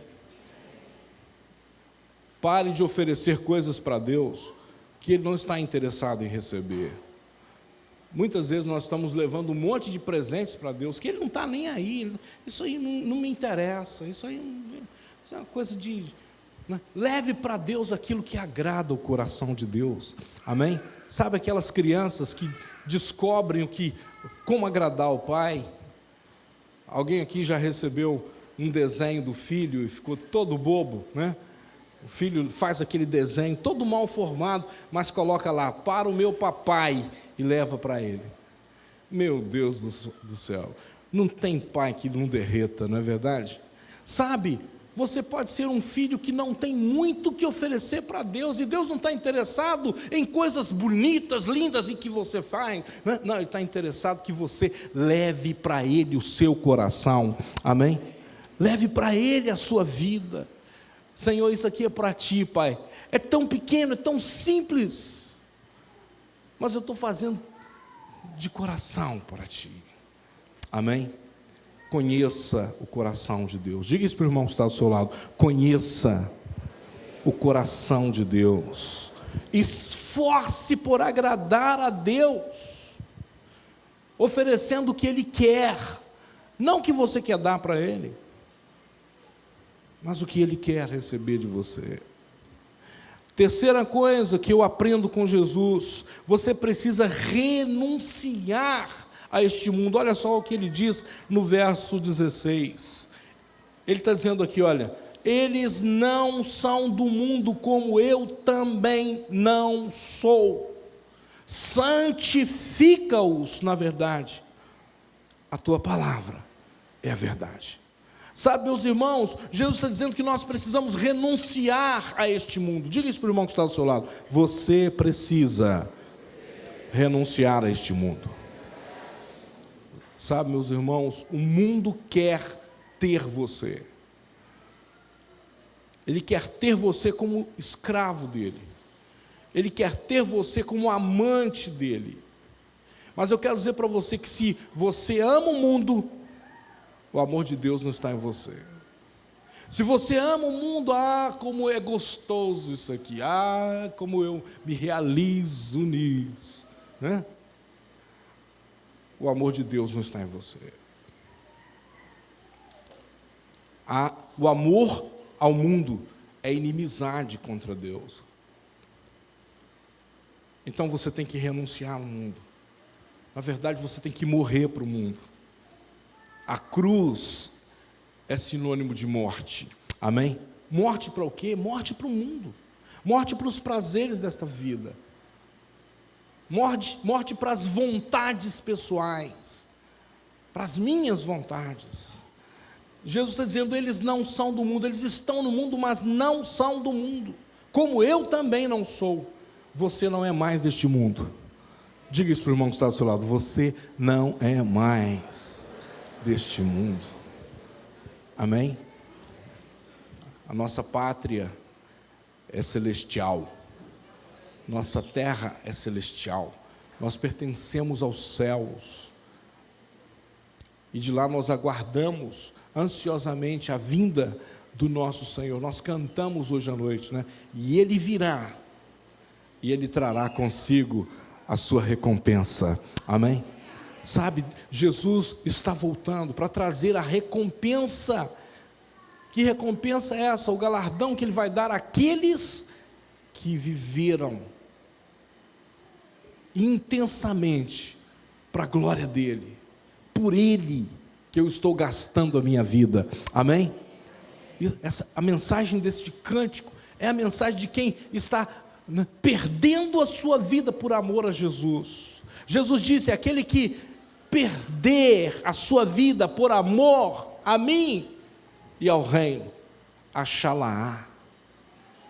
Pare de oferecer coisas para Deus que Ele não está interessado em receber. Muitas vezes nós estamos levando um monte de presentes para Deus que Ele não está nem aí. Isso aí não me interessa. Isso é uma coisa de... né? Leve para Deus aquilo que agrada o coração de Deus. Amém? Sabe aquelas crianças que descobrem como agradar o pai? Alguém aqui já recebeu um desenho do filho e ficou todo bobo, né? O filho faz aquele desenho todo mal formado, mas coloca lá, para o meu papai, e leva para ele. Meu Deus do céu, não tem pai que não derreta, não é verdade? Sabe, você pode ser um filho que não tem muito o que oferecer para Deus, e Deus não está interessado em coisas bonitas, lindas em que você faz, né? Não, Ele está interessado que você leve para Ele o seu coração, amém? Leve para Ele a sua vida. Senhor, isso aqui é para Ti, Pai. É tão pequeno, é tão simples, mas eu estou fazendo de coração para Ti. Amém? Conheça o coração de Deus. Diga isso para o irmão que está ao seu lado. Conheça o coração de Deus. Esforce por agradar a Deus, oferecendo o que Ele quer, não o que você quer dar para Ele, mas o que Ele quer receber de você. Terceira coisa que eu aprendo com Jesus: você precisa renunciar a este mundo. Olha só o que ele diz no verso 16. Ele está dizendo aqui, olha, eles não são do mundo, como eu também não sou. Santifica-os na verdade. A tua palavra é a verdade. Sabe, meus irmãos, Jesus está dizendo que nós precisamos renunciar a este mundo. Diga isso para o irmão que está do seu lado. Você precisa renunciar a este mundo. Sabe, meus irmãos, o mundo quer ter você. Ele quer ter você como escravo dele. Ele quer ter você como amante dele. Mas eu quero dizer para você que se você ama o mundo, o amor de Deus não está em você. Se você ama o mundo, como é gostoso isso aqui, como eu me realizo nisso, né? O amor de Deus não está em você. O amor ao mundo é inimizade contra Deus. Então você tem que renunciar ao mundo. Na verdade, você tem que morrer para o mundo. A cruz é sinônimo de morte, amém? Morte para o quê? Morte para o mundo, morte para os prazeres desta vida, morte para as vontades pessoais, para as minhas vontades. Jesus está dizendo, eles não são do mundo, eles estão no mundo, mas não são do mundo, como eu também não sou. Você não é mais deste mundo. Diga isso para o irmão que está do seu lado, você não é mais deste mundo. Amém? A nossa pátria é celestial. Nossa terra é celestial. Nós pertencemos aos céus. E de lá nós aguardamos ansiosamente a vinda do nosso Senhor. Nós cantamos hoje à noite, né? E Ele virá. E Ele trará consigo a sua recompensa. Amém? Sabe, Jesus está voltando para trazer a recompensa. Que recompensa é essa? O galardão que Ele vai dar àqueles que viveram intensamente para a glória dEle. Por Ele que eu estou gastando a minha vida. Amém? A mensagem deste cântico é a mensagem de quem está, né, perdendo a sua vida por amor a Jesus. Jesus disse, aquele que perder a sua vida por amor a mim e ao reino, achá-la-á.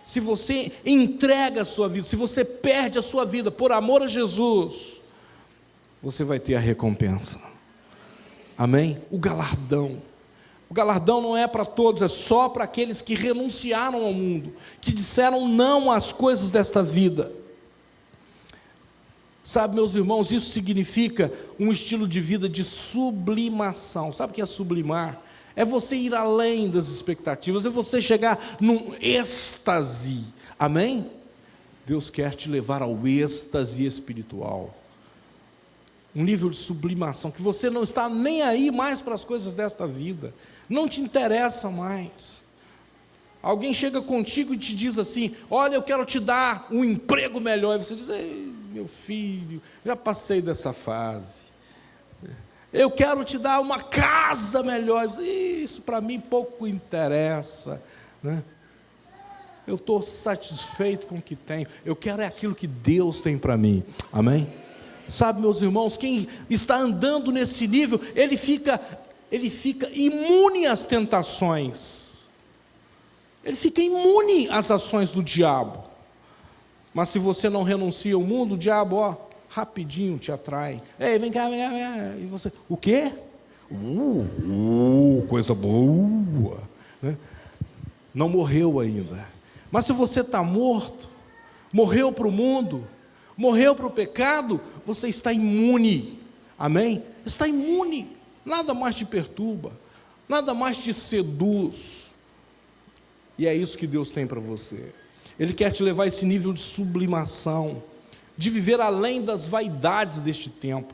Se você entrega a sua vida, se você perde a sua vida por amor a Jesus, você vai ter a recompensa. Amém? O galardão não é para todos, é só para aqueles que renunciaram ao mundo, que disseram não às coisas desta vida. Sabe, meus irmãos, isso significa um estilo de vida de sublimação. Sabe o que é sublimar? É você ir além das expectativas, é você chegar num êxtase, amém? Deus quer te levar ao êxtase espiritual, um nível de sublimação, que você não está nem aí mais para as coisas desta vida, não te interessa mais. Alguém chega contigo e te diz assim: olha, eu quero te dar um emprego melhor, e você diz: ei, meu filho, já passei dessa fase. Eu quero te dar uma casa melhor, isso para mim pouco interessa, né? Eu estou satisfeito com o que tenho, eu quero é aquilo que Deus tem para mim, amém? Sabe, meus irmãos, quem está andando nesse nível, ele fica imune às tentações, ele fica imune às ações do diabo. Mas se você não renuncia ao mundo, o diabo, rapidinho te atrai. Ei, vem cá, vem cá, vem cá. E você, o quê? Coisa boa, né? Não morreu ainda. Mas se você está morto, morreu para o mundo, morreu para o pecado, você está imune, amém? Está imune, nada mais te perturba, nada mais te seduz. E é isso que Deus tem para você. Ele quer te levar a esse nível de sublimação, de viver além das vaidades deste tempo.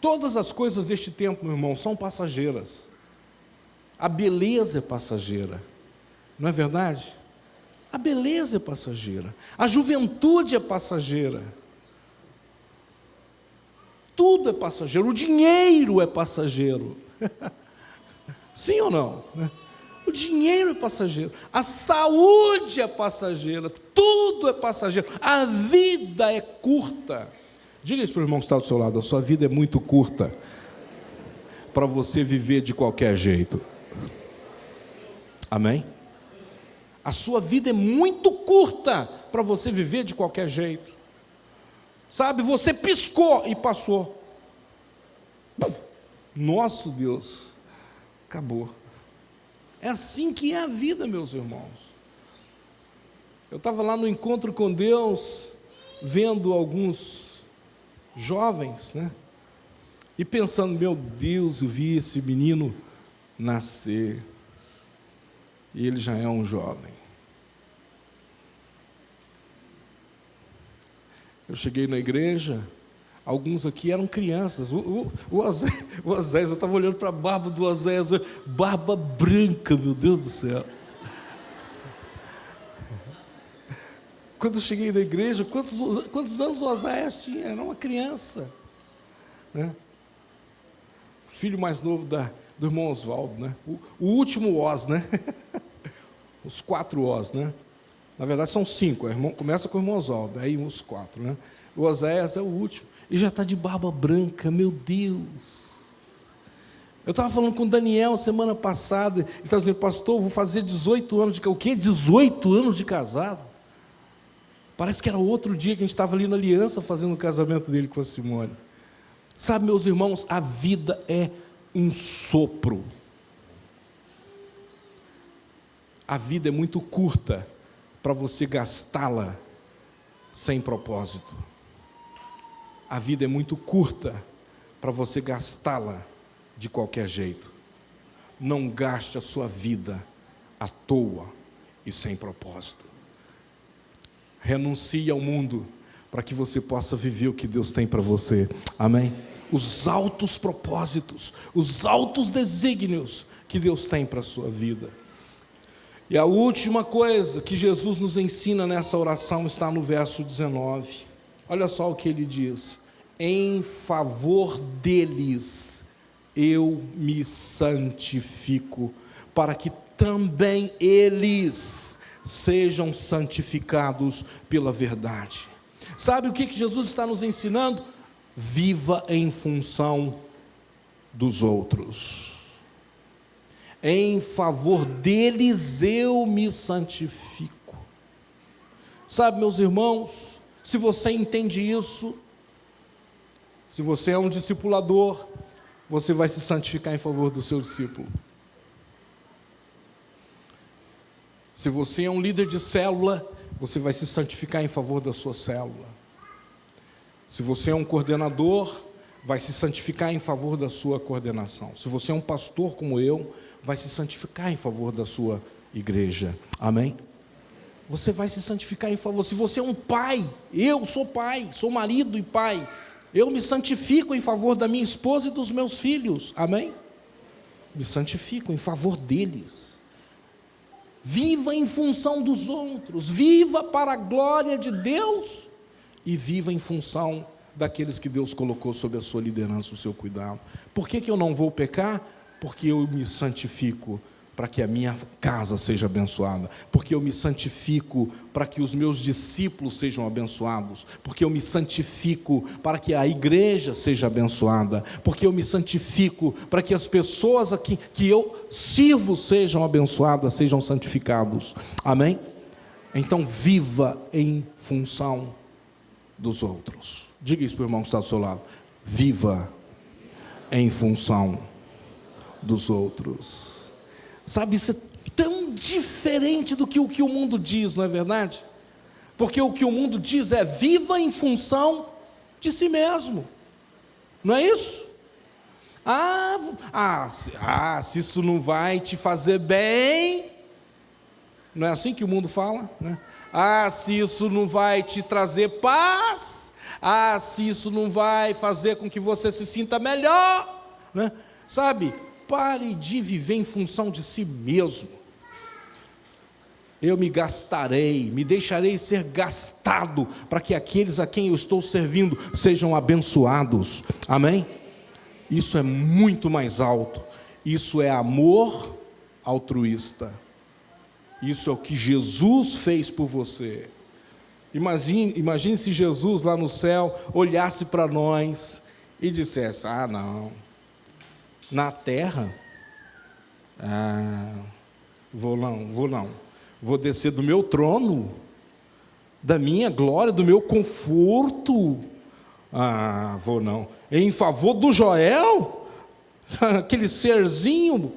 Todas as coisas deste tempo, meu irmão, são passageiras. A beleza é passageira, não é verdade? A beleza é passageira, a juventude é passageira, tudo é passageiro, o dinheiro é passageiro, sim ou não? O dinheiro é passageiro, a saúde é passageira, tudo é passageiro, a vida é curta. Diga isso para o irmão que está do seu lado: a sua vida é muito curta para você viver de qualquer jeito, amém? A sua vida é muito curta para você viver de qualquer jeito, sabe? Você piscou e passou, nosso Deus, acabou. É assim que é a vida, meus irmãos. Eu estava lá no encontro com Deus, vendo alguns jovens, né? E pensando: meu Deus, eu vi esse menino nascer, e ele já é um jovem. Eu cheguei na igreja, alguns aqui eram crianças. O Oséias, eu estava olhando para a barba do Oséias, barba branca, meu Deus do céu. Quando eu cheguei na igreja, quantos anos o Oséias tinha? Era uma criança, né? Filho mais novo do irmão Oswaldo, né? O último Os, né? Os 4 Os, né? Na verdade são 5, começa com o irmão Oswaldo, aí os 4, né? O Oséias é o último, e já está de barba branca, meu Deus. Eu estava falando com o Daniel semana passada, ele estava dizendo: pastor, vou fazer 18 anos de casado. O quê? 18 anos de casado? Parece que era outro dia que a gente estava ali na Aliança fazendo o casamento dele com a Simone. Sabe, meus irmãos, a vida é um sopro. A vida é muito curta para você gastá-la sem propósito. A vida é muito curta para você gastá-la de qualquer jeito. Não gaste a sua vida à toa e sem propósito. Renuncie ao mundo para que você possa viver o que Deus tem para você, amém? Os altos propósitos, os altos desígnios que Deus tem para a sua vida. E a última coisa que Jesus nos ensina nessa oração está no verso 19. Olha só o que ele diz: em favor deles eu me santifico, para que também eles sejam santificados pela verdade. Sabe o que Jesus está nos ensinando? Viva em função dos outros. Em favor deles eu me santifico. Sabe, meus irmãos, se você entende isso, se você é um discipulador, você vai se santificar em favor do seu discípulo. Se você é um líder de célula, você vai se santificar em favor da sua célula. Se você é um coordenador, vai se santificar em favor da sua coordenação. Se você é um pastor como eu, vai se santificar em favor da sua igreja. Amém? Você vai se santificar em favor. Se você é um pai, eu sou pai, sou marido e pai, eu me santifico em favor da minha esposa e dos meus filhos. Amém? Me santifico em favor deles. Viva em função dos outros, viva para a glória de Deus e viva em função daqueles que Deus colocou sob a sua liderança, o seu cuidado. Por que eu não vou pecar? Porque eu me santifico para que a minha casa seja abençoada, porque eu me santifico para que os meus discípulos sejam abençoados, porque eu me santifico para que a igreja seja abençoada, porque eu me santifico para que as pessoas aqui que eu sirvo sejam abençoadas, sejam santificados. Amém? Então viva em função dos outros. Diga isso para o irmão que está do seu lado. Viva em função dos outros. Sabe, isso é tão diferente do que o que o mundo diz, não é verdade? Porque o que o mundo diz é: viva em função de si mesmo. Não é isso? Se isso não vai te fazer bem, não é assim que o mundo fala, né? Se isso não vai te trazer paz, se isso não vai fazer com que você se sinta melhor, né? Sabe, pare de viver em função de si mesmo. Eu me gastarei, me deixarei ser gastado, para que aqueles a quem eu estou servindo sejam abençoados. Amém? Isso é muito mais alto. Isso é amor altruísta. Isso é o que Jesus fez por você. Imagine se Jesus lá no céu olhasse para nós e dissesse: não, na terra, vou não, vou descer do meu trono, da minha glória, do meu conforto, vou não, em favor do Joel, aquele serzinho,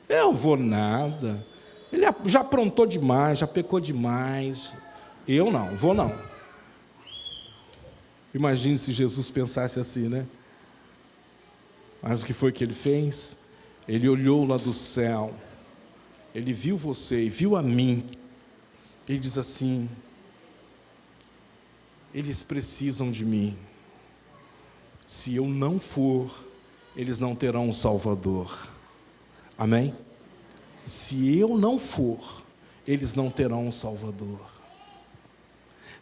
eu vou nada, ele já aprontou demais, já pecou demais, eu não, vou não. Imagine se Jesus pensasse assim, né? Mas o que foi que ele fez? Ele olhou lá do céu, ele viu você e viu a mim, ele diz assim: eles precisam de mim, se eu não for, eles não terão um Salvador. Amém? Se eu não for, eles não terão um Salvador.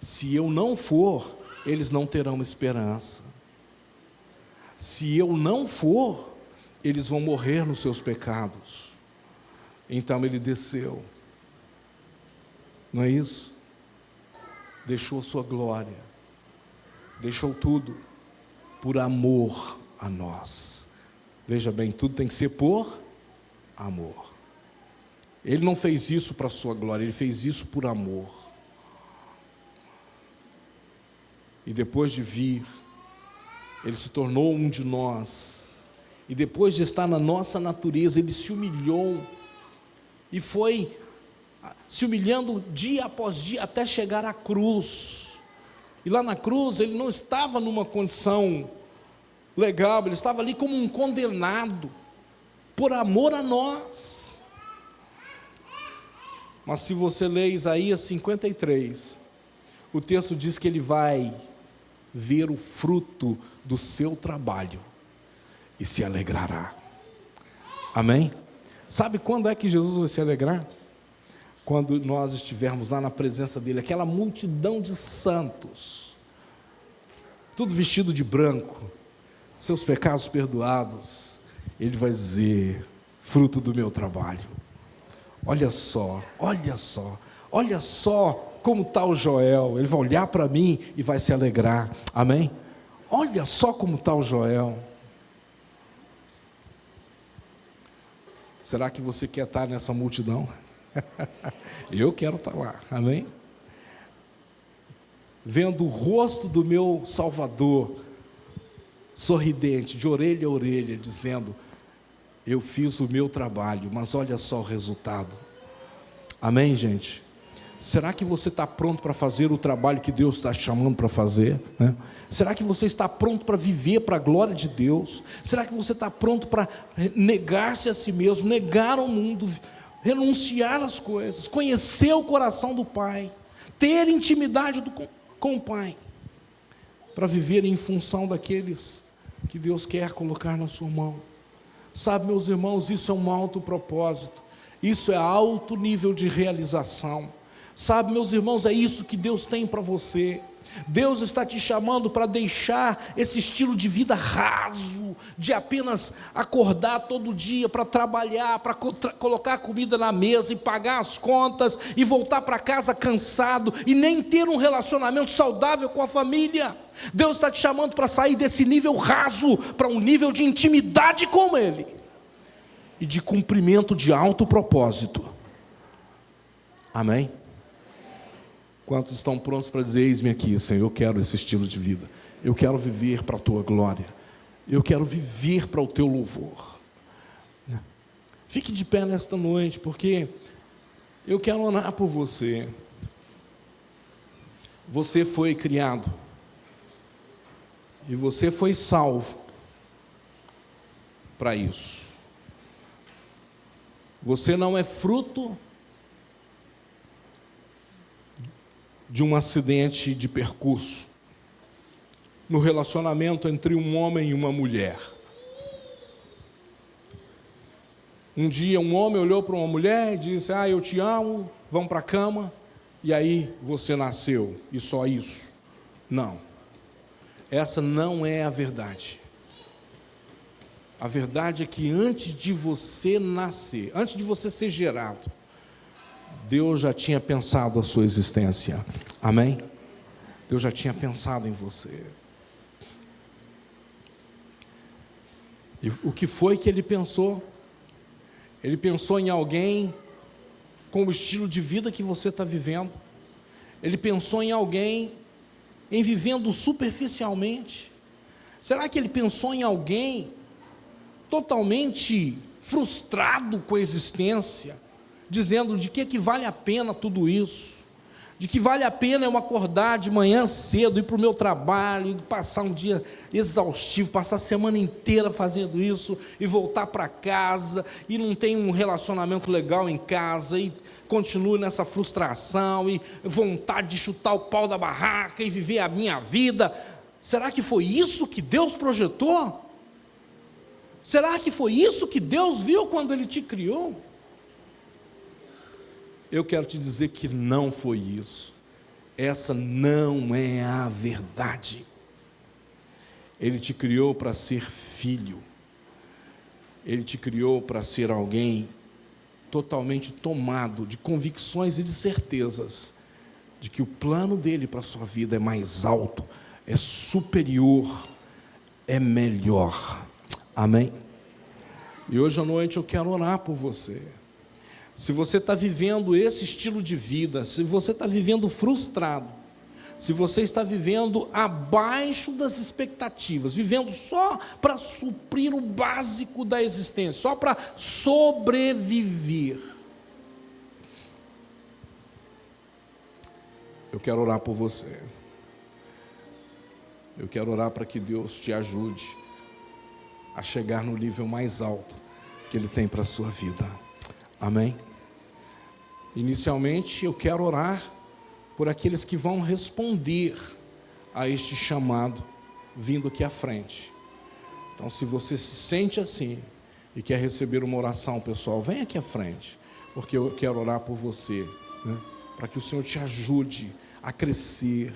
Se eu não for, eles não terão esperança. Se eu não for, eles vão morrer nos seus pecados. Então ele desceu, não é isso? Deixou a sua glória, deixou tudo, por amor a nós. Veja bem, tudo tem que ser por amor. Ele não fez isso para a sua glória, ele fez isso por amor. E depois de vir, ele se tornou um de nós, e depois de estar na nossa natureza, ele se humilhou, e foi se humilhando dia após dia, até chegar à cruz. E lá na cruz, ele não estava numa condição legal, ele estava ali como um condenado, por amor a nós. Mas se você ler Isaías 53, o texto diz que ele vai ver o fruto do seu trabalho e se alegrará. Amém? Sabe quando é que Jesus vai se alegrar? Quando nós estivermos lá na presença dele, aquela multidão de santos, tudo vestido de branco, seus pecados perdoados, ele vai dizer: fruto do meu trabalho. Olha só, olha só, olha só como está o Joel. Ele vai olhar para mim e vai se alegrar. Amém? Olha só como está o Joel. Será que você quer estar nessa multidão? Eu quero estar lá. Amém? Vendo o rosto do meu Salvador sorridente, de orelha a orelha, dizendo: eu fiz o meu trabalho, mas olha só o resultado. Amém, gente? Será que você está pronto para fazer o trabalho que Deus está te chamando para fazer, né? Será que você está pronto para viver para a glória de Deus? Será que você está pronto para negar-se a si mesmo, negar ao mundo, renunciar às coisas, conhecer o coração do Pai, ter intimidade com o Pai, para viver em função daqueles que Deus quer colocar na sua mão? Sabe, meus irmãos, isso é um alto propósito, isso é alto nível de realização. Sabe, meus irmãos, é isso que Deus tem para você. Deus está te chamando para deixar esse estilo de vida raso, de apenas acordar todo dia para trabalhar, para colocar comida na mesa e pagar as contas e voltar para casa cansado e nem ter um relacionamento saudável com a família. Deus está te chamando para sair desse nível raso para um nível de intimidade com Ele e de cumprimento de alto propósito. Amém? Quantos estão prontos para dizer: eis-me aqui, Senhor, eu quero esse estilo de vida, eu quero viver para a Tua glória, eu quero viver para o Teu louvor. Fique de pé nesta noite, porque eu quero orar por você. Você foi criado, e você foi salvo para isso. Você não é fruto de um acidente de percurso no relacionamento entre um homem e uma mulher. Um dia um homem olhou para uma mulher e disse: eu te amo, vamos para a cama, e aí você nasceu, e só isso. Não, essa não é a verdade. A verdade é que antes de você nascer, antes de você ser gerado, Deus já tinha pensado a sua existência. Amém? Deus já tinha pensado em você. E o que foi que Ele pensou? Ele pensou em alguém com o estilo de vida que você está vivendo. Ele pensou em alguém em vivendo superficialmente. Será que Ele pensou em alguém totalmente frustrado com a existência, dizendo de que vale a pena tudo isso, de que vale a pena eu acordar de manhã cedo, ir para o meu trabalho, passar um dia exaustivo, passar a semana inteira fazendo isso, e voltar para casa, e não tem um relacionamento legal em casa, e continuo nessa frustração, e vontade de chutar o pau da barraca, e viver a minha vida? Será que foi isso que Deus projetou? Será que foi isso que Deus viu quando Ele te criou? Eu quero te dizer que não foi isso. Essa não é a verdade. Ele te criou para ser filho. Ele te criou para ser alguém totalmente tomado de convicções e de certezas de que o plano dele para a sua vida é mais alto, é superior, é melhor. Amém? E hoje à noite eu quero orar por você. Se você está vivendo esse estilo de vida, se você está vivendo frustrado, se você está vivendo abaixo das expectativas, vivendo só para suprir o básico da existência, só para sobreviver, eu quero orar por você. Eu quero orar para que Deus te ajude a chegar no nível mais alto que Ele tem para a sua vida. Amém? Inicialmente, eu quero orar por aqueles que vão responder a este chamado vindo aqui à frente. Então, se você se sente assim e quer receber uma oração, pessoal, vem aqui à frente, porque eu quero orar por você, né? Para que o Senhor te ajude a crescer,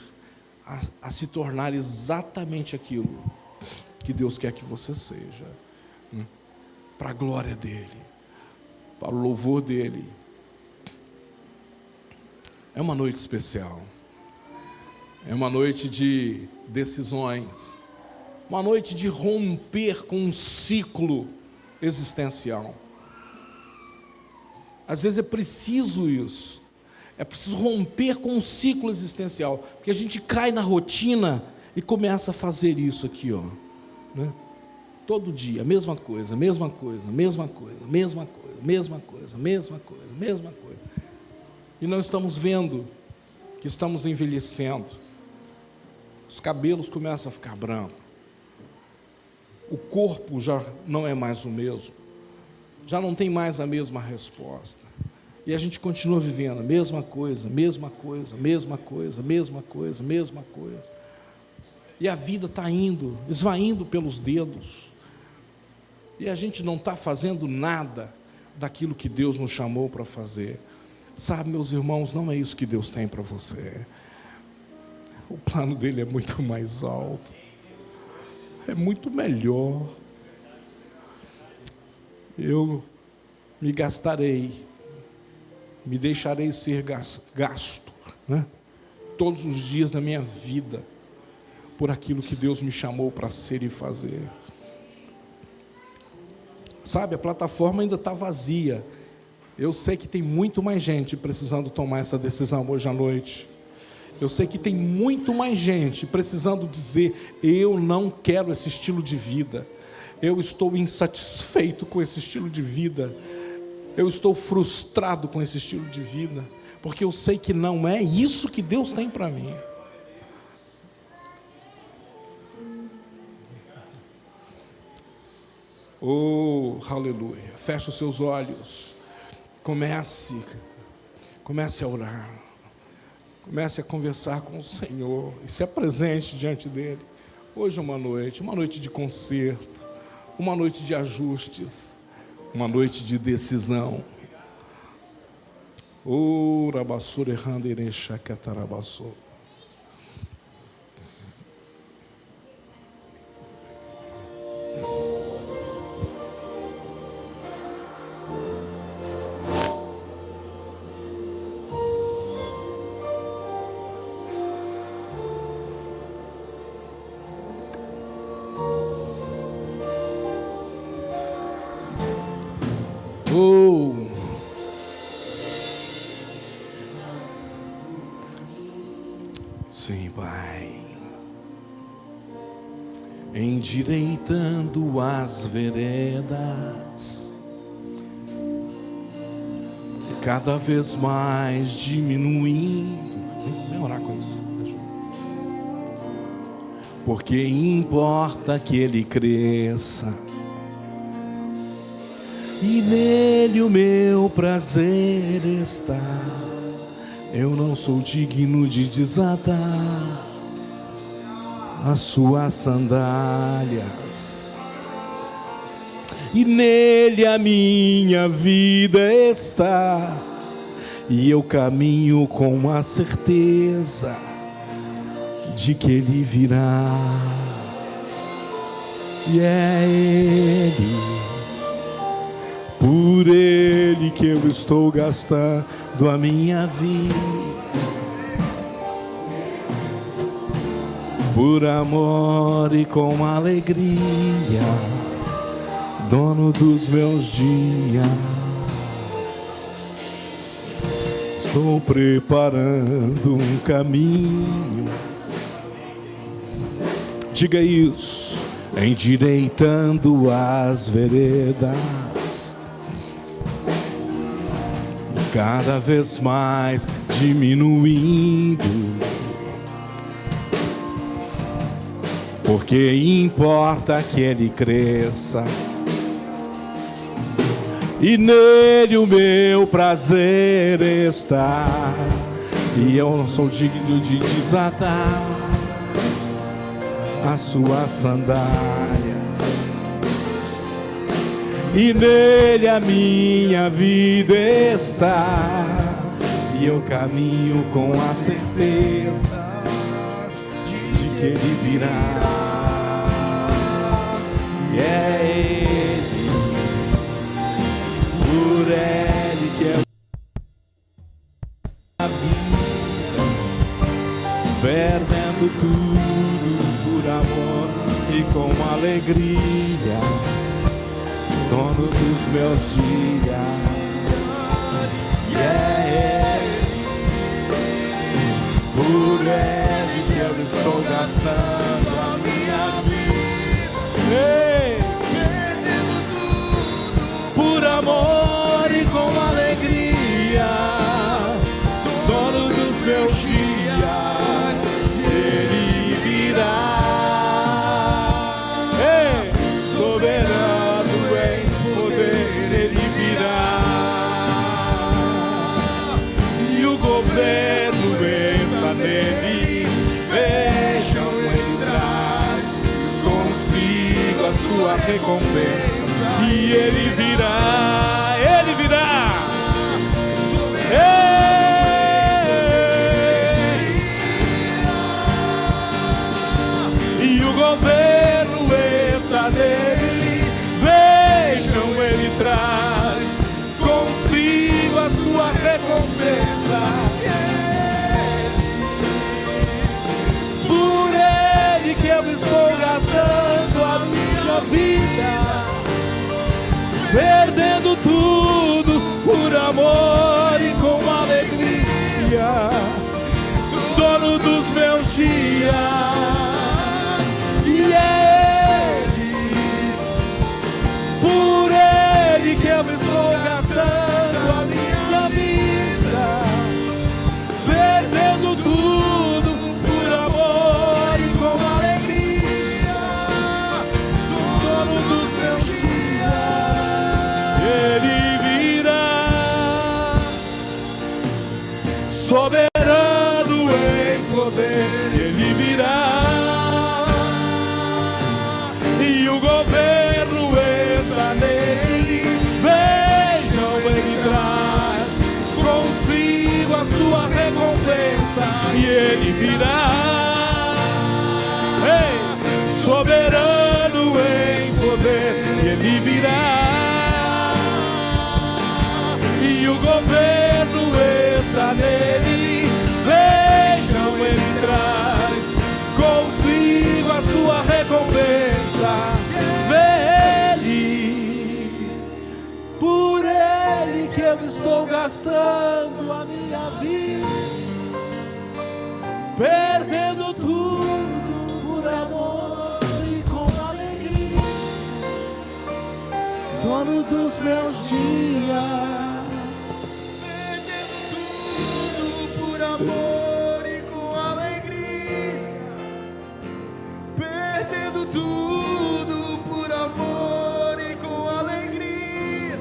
a se tornar exatamente aquilo que Deus quer que você seja, né? Para a glória dEle, para o louvor dEle. É uma noite especial, é uma noite de decisões, uma noite de romper com um ciclo existencial. Às vezes é preciso isso, é preciso romper com um ciclo existencial, porque a gente cai na rotina e começa a fazer isso aqui, ó, né? Todo dia, mesma coisa, mesma coisa, mesma coisa, mesma coisa, mesma coisa, mesma coisa, mesma coisa. e não estamos vendo que estamos envelhecendo. Os cabelos começam a ficar brancos, o corpo já não é mais o mesmo, já não tem mais a mesma resposta, e a gente continua vivendo a mesma coisa, mesma coisa, mesma coisa, mesma coisa, mesma coisa, e a vida está indo, esvaindo pelos dedos, e a gente não está fazendo nada daquilo que Deus nos chamou para fazer. Sabe, meus irmãos, não é isso que Deus tem para você. O plano dele é muito mais alto, é muito melhor. Eu me gastarei, me deixarei ser gasto, né? Todos os dias da minha vida, por aquilo que Deus me chamou para ser e fazer. Sabe, a plataforma ainda está vazia. Eu sei que tem muito mais gente precisando tomar essa decisão hoje à noite. Eu sei que tem muito mais gente precisando dizer: eu não quero esse estilo de vida, eu estou insatisfeito com esse estilo de vida, eu estou frustrado com esse estilo de vida, porque eu sei que não é isso que Deus tem para mim. Oh, aleluia. Feche os seus olhos, comece a orar, comece a conversar com o Senhor e se apresente diante dele. Hoje é uma noite de conserto, uma noite de ajustes, uma noite de decisão. Oh, rabassure randerecha catarabassou. Oh, sim, Pai, endireitando as veredas, e cada vez mais diminuindo. Vem orar com isso, porque importa que ele cresça, e nele o meu prazer está. Eu não sou digno de desatar as suas sandálias, e nele a minha vida está, e eu caminho com a certeza de que ele virá, e é ele, por ele que eu estou gastando a minha vida, por amor e com alegria, dono dos meus dias. Estou preparando um caminho. Diga isso. Endireitando as veredas, cada vez mais diminuindo, porque importa que ele cresça, e nele o meu prazer está, e eu não sou digno de desatar as suas sandálias, e nele a minha vida está, e eu caminho com a certeza de que ele virá, e é ele, por ele que é a vida, perdendo tudo por amor e com alegria, dono dos meus dias, e é ele, por ele que eu estou gastando a minha vida, ei, perdendo tudo por amor e com alegria, recompensa. E Ele virá, Ele virá. E o governo está nele. Vejam, Ele traz consigo a sua recompensa. Por Ele que eu estou gastando a minha vida, perdendo tudo por amor e com alegria, dono dos meus dias. E é Ele, por Ele que eu estou gastando a minha vida, perdendo tudo por amor e com alegria, dono dos meus dias. Ele virá, soberano em poder. Ele virá, e o governo está nele. Vejam, Ele traz consigo a sua recompensa. E Ele virá, ei, soberano em poder. Ele virá, e o governo está nele. Vejam, Ele traz consigo a sua recompensa. Por Ele que eu estou gastando a minha vida, perdendo tudo por amor e com alegria, dono dos meus dias, perdendo tudo por amor e com alegria, perdendo tudo por amor e com alegria,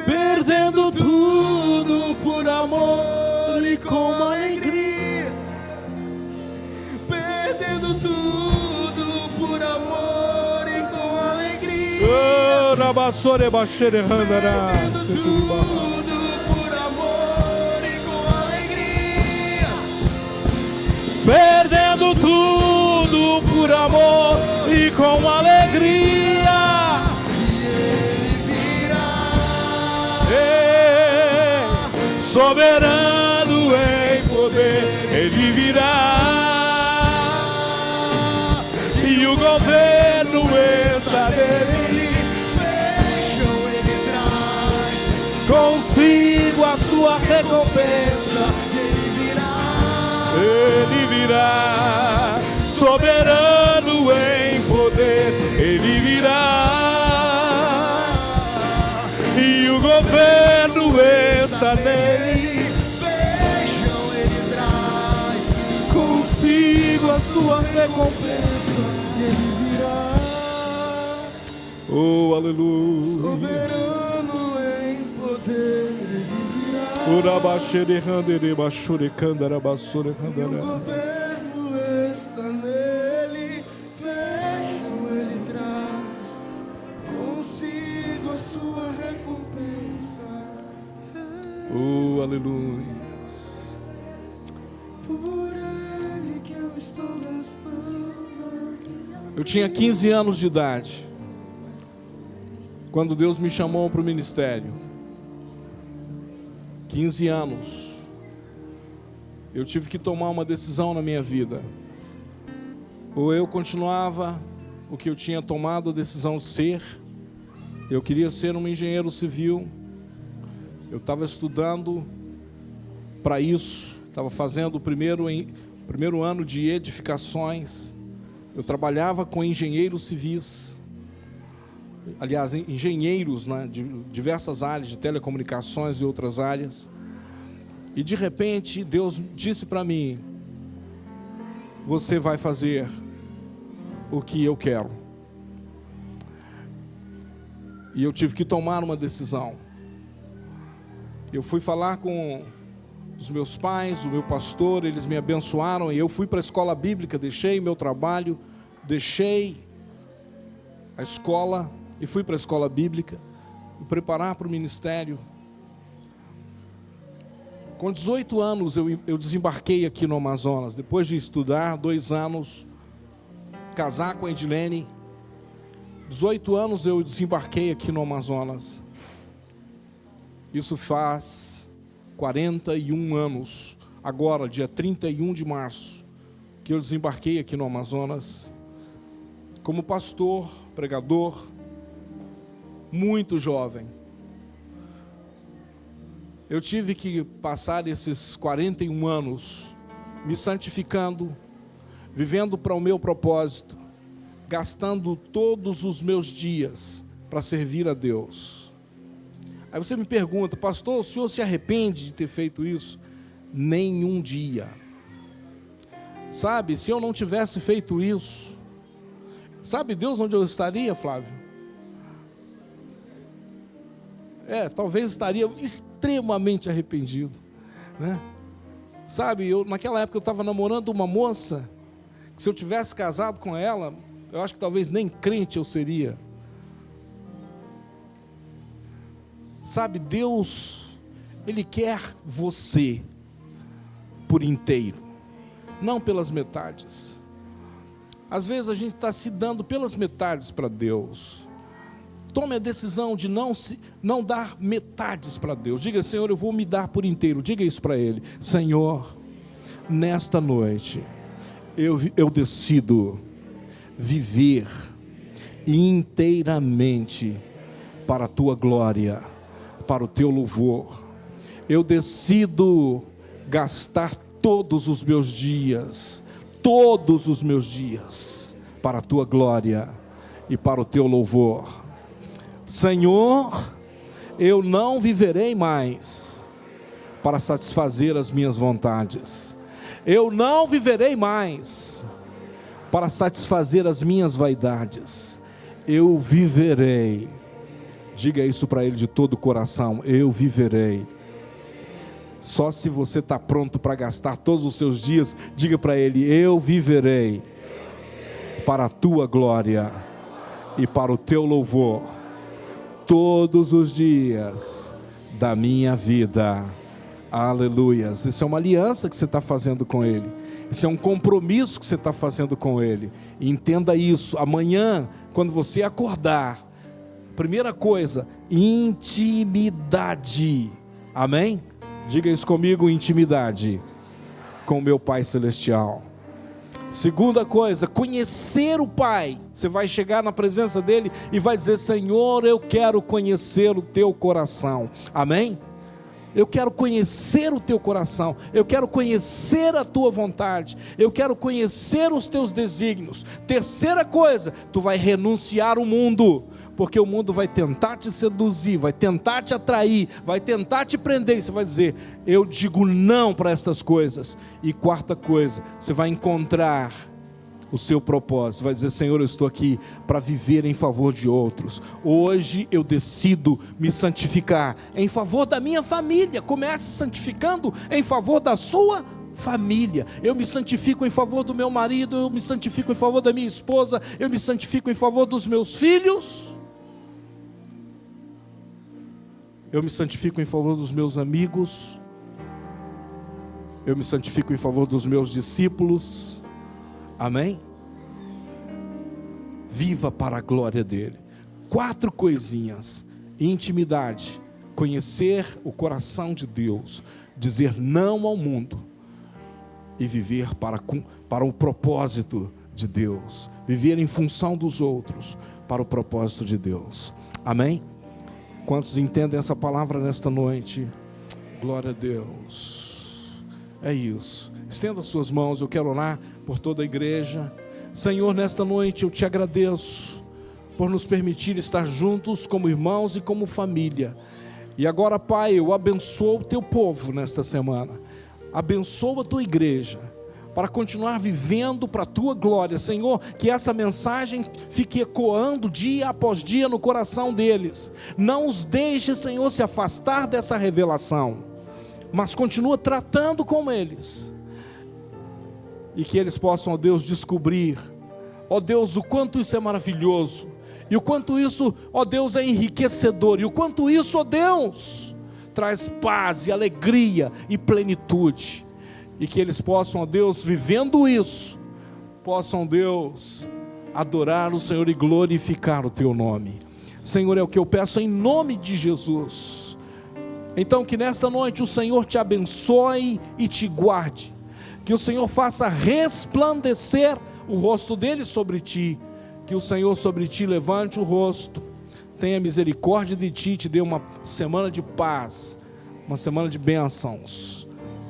perdendo tudo por amor e com alegria, perdendo tudo por amor e com alegria, perdendo tudo por amor e com alegria, perdendo tudo por amor e com alegria. Soberano em poder, Ele virá, e o governo está nele. Vejam, Ele traz consigo a sua recompensa. Ele virá, soberano em poder, Ele virá, e o governo está nele. Vejam, Ele traz consigo a sua recompensa. Ele virá, oh aleluia, soberano em poder. Ele virá, e o governo está nele. Vejam, Ele traz consigo a sua recompensa. Oh, aleluia. Por Ele que eu estou gastando. Eu tinha 15 anos de idade quando Deus me chamou para o ministério. 15 anos. Eu tive que tomar uma decisão na minha vida. Ou eu continuava o que eu tinha tomado a decisão de ser. Eu queria ser um engenheiro civil. Eu estava estudando para isso. Estava fazendo o primeiro ano de edificações. Eu trabalhava com engenheiros civis. Aliás, engenheiros, né, de diversas áreas, de telecomunicações e outras áreas. E de repente, Deus disse para mim: você vai fazer o que eu quero. E eu tive que tomar uma decisão. Eu fui falar com os meus pais, o meu pastor, eles me abençoaram. E eu fui para a escola bíblica, deixei meu trabalho, deixei a escola e fui para a escola bíblica, me preparar para o ministério. Com 18 anos eu desembarquei aqui no Amazonas, depois de estudar 2 anos, casar com a Edilene. 18 anos eu desembarquei aqui no Amazonas. Isso faz 41 anos, agora dia 31 de março, que eu desembarquei aqui no Amazonas, como pastor, pregador, muito jovem. Eu tive que passar esses 41 anos me santificando, vivendo para o meu propósito, gastando todos os meus dias para servir a Deus. Aí você me pergunta: pastor, o senhor se arrepende de ter feito isso? Nenhum dia. Sabe, se eu não tivesse feito isso, sabe Deus onde eu estaria, Flávio? Talvez estaria extremamente arrependido, né? Sabe, naquela época eu estava namorando uma moça, que se eu tivesse casado com ela, eu acho que talvez nem crente eu seria. Sabe, Deus, Ele quer você por inteiro, não pelas metades. Às vezes a gente está se dando pelas metades para Deus. Tome a decisão de não dar metades para Deus. Diga: Senhor, eu vou me dar por inteiro. Diga isso para Ele: Senhor, nesta noite eu decido viver inteiramente para a Tua glória, para o Teu louvor. Eu decido gastar todos os meus dias para a Tua glória e para o Teu louvor. Senhor, eu não viverei mais para satisfazer as minhas vontades. Eu não viverei mais para satisfazer as minhas vaidades. Eu viverei. Diga isso para Ele de todo o coração: eu viverei. Só se você está pronto para gastar todos os seus dias, diga para Ele: eu viverei para a Tua glória e para o Teu louvor, todos os dias da minha vida. Aleluias. Isso é uma aliança que você está fazendo com Ele. Isso é um compromisso que você está fazendo com Ele. E entenda isso: amanhã, quando você acordar, primeira coisa, intimidade. Amém? Diga isso comigo: intimidade com o meu Pai Celestial. Segunda coisa, conhecer o Pai. Você vai chegar na presença dEle e vai dizer: Senhor, eu quero conhecer o Teu coração. Amém? Eu quero conhecer o Teu coração. Eu quero conhecer a Tua vontade. Eu quero conhecer os Teus desígnios. Terceira coisa, tu vai renunciar ao mundo, porque o mundo vai tentar te seduzir, vai tentar te atrair, vai tentar te prender, e você vai dizer: eu digo não para estas coisas. E quarta coisa, você vai encontrar o seu propósito, vai dizer: Senhor, eu estou aqui para viver em favor de outros. Hoje eu decido me santificar em favor da minha família. Comece santificando em favor da sua família. Eu me santifico em favor do meu marido, eu me santifico em favor da minha esposa, eu me santifico em favor dos meus filhos, eu me santifico em favor dos meus amigos, eu me santifico em favor dos meus discípulos. Amém? Viva para a glória dEle. 4 coisinhas: intimidade, conhecer o coração de Deus, dizer não ao mundo e viver para o propósito de Deus, viver em função dos outros para o propósito de Deus. Amém? Quantos entendem essa palavra nesta noite? Glória a Deus. É isso. Estenda as suas mãos, eu quero orar por toda a igreja. Senhor, nesta noite eu te agradeço por nos permitir estar juntos como irmãos e como família. E agora, Pai, eu abençoo o teu povo nesta semana. Abençoa a tua igreja para continuar vivendo para a tua glória. Senhor, que essa mensagem fique ecoando dia após dia no coração deles. Não os deixe, Senhor, se afastar dessa revelação, mas continua tratando com eles. E que eles possam, ó Deus, descobrir, ó Deus, o quanto isso é maravilhoso. E o quanto isso, ó Deus, é enriquecedor. E o quanto isso, ó Deus, traz paz e alegria e plenitude. E que eles possam, ó Deus, vivendo isso, possam, Deus, adorar o Senhor e glorificar o Teu nome. Senhor, é o que eu peço em nome de Jesus. Então que nesta noite o Senhor te abençoe e te guarde. Que o Senhor faça resplandecer o rosto dele sobre ti. Que o Senhor sobre ti levante o rosto, tenha misericórdia de ti, te dê uma semana de paz, uma semana de bênçãos,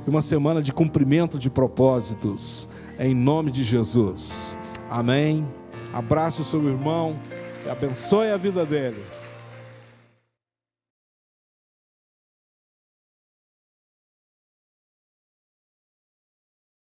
e uma semana de cumprimento de propósitos, em nome de Jesus. Amém. Abraça o seu irmão e abençoe a vida dele.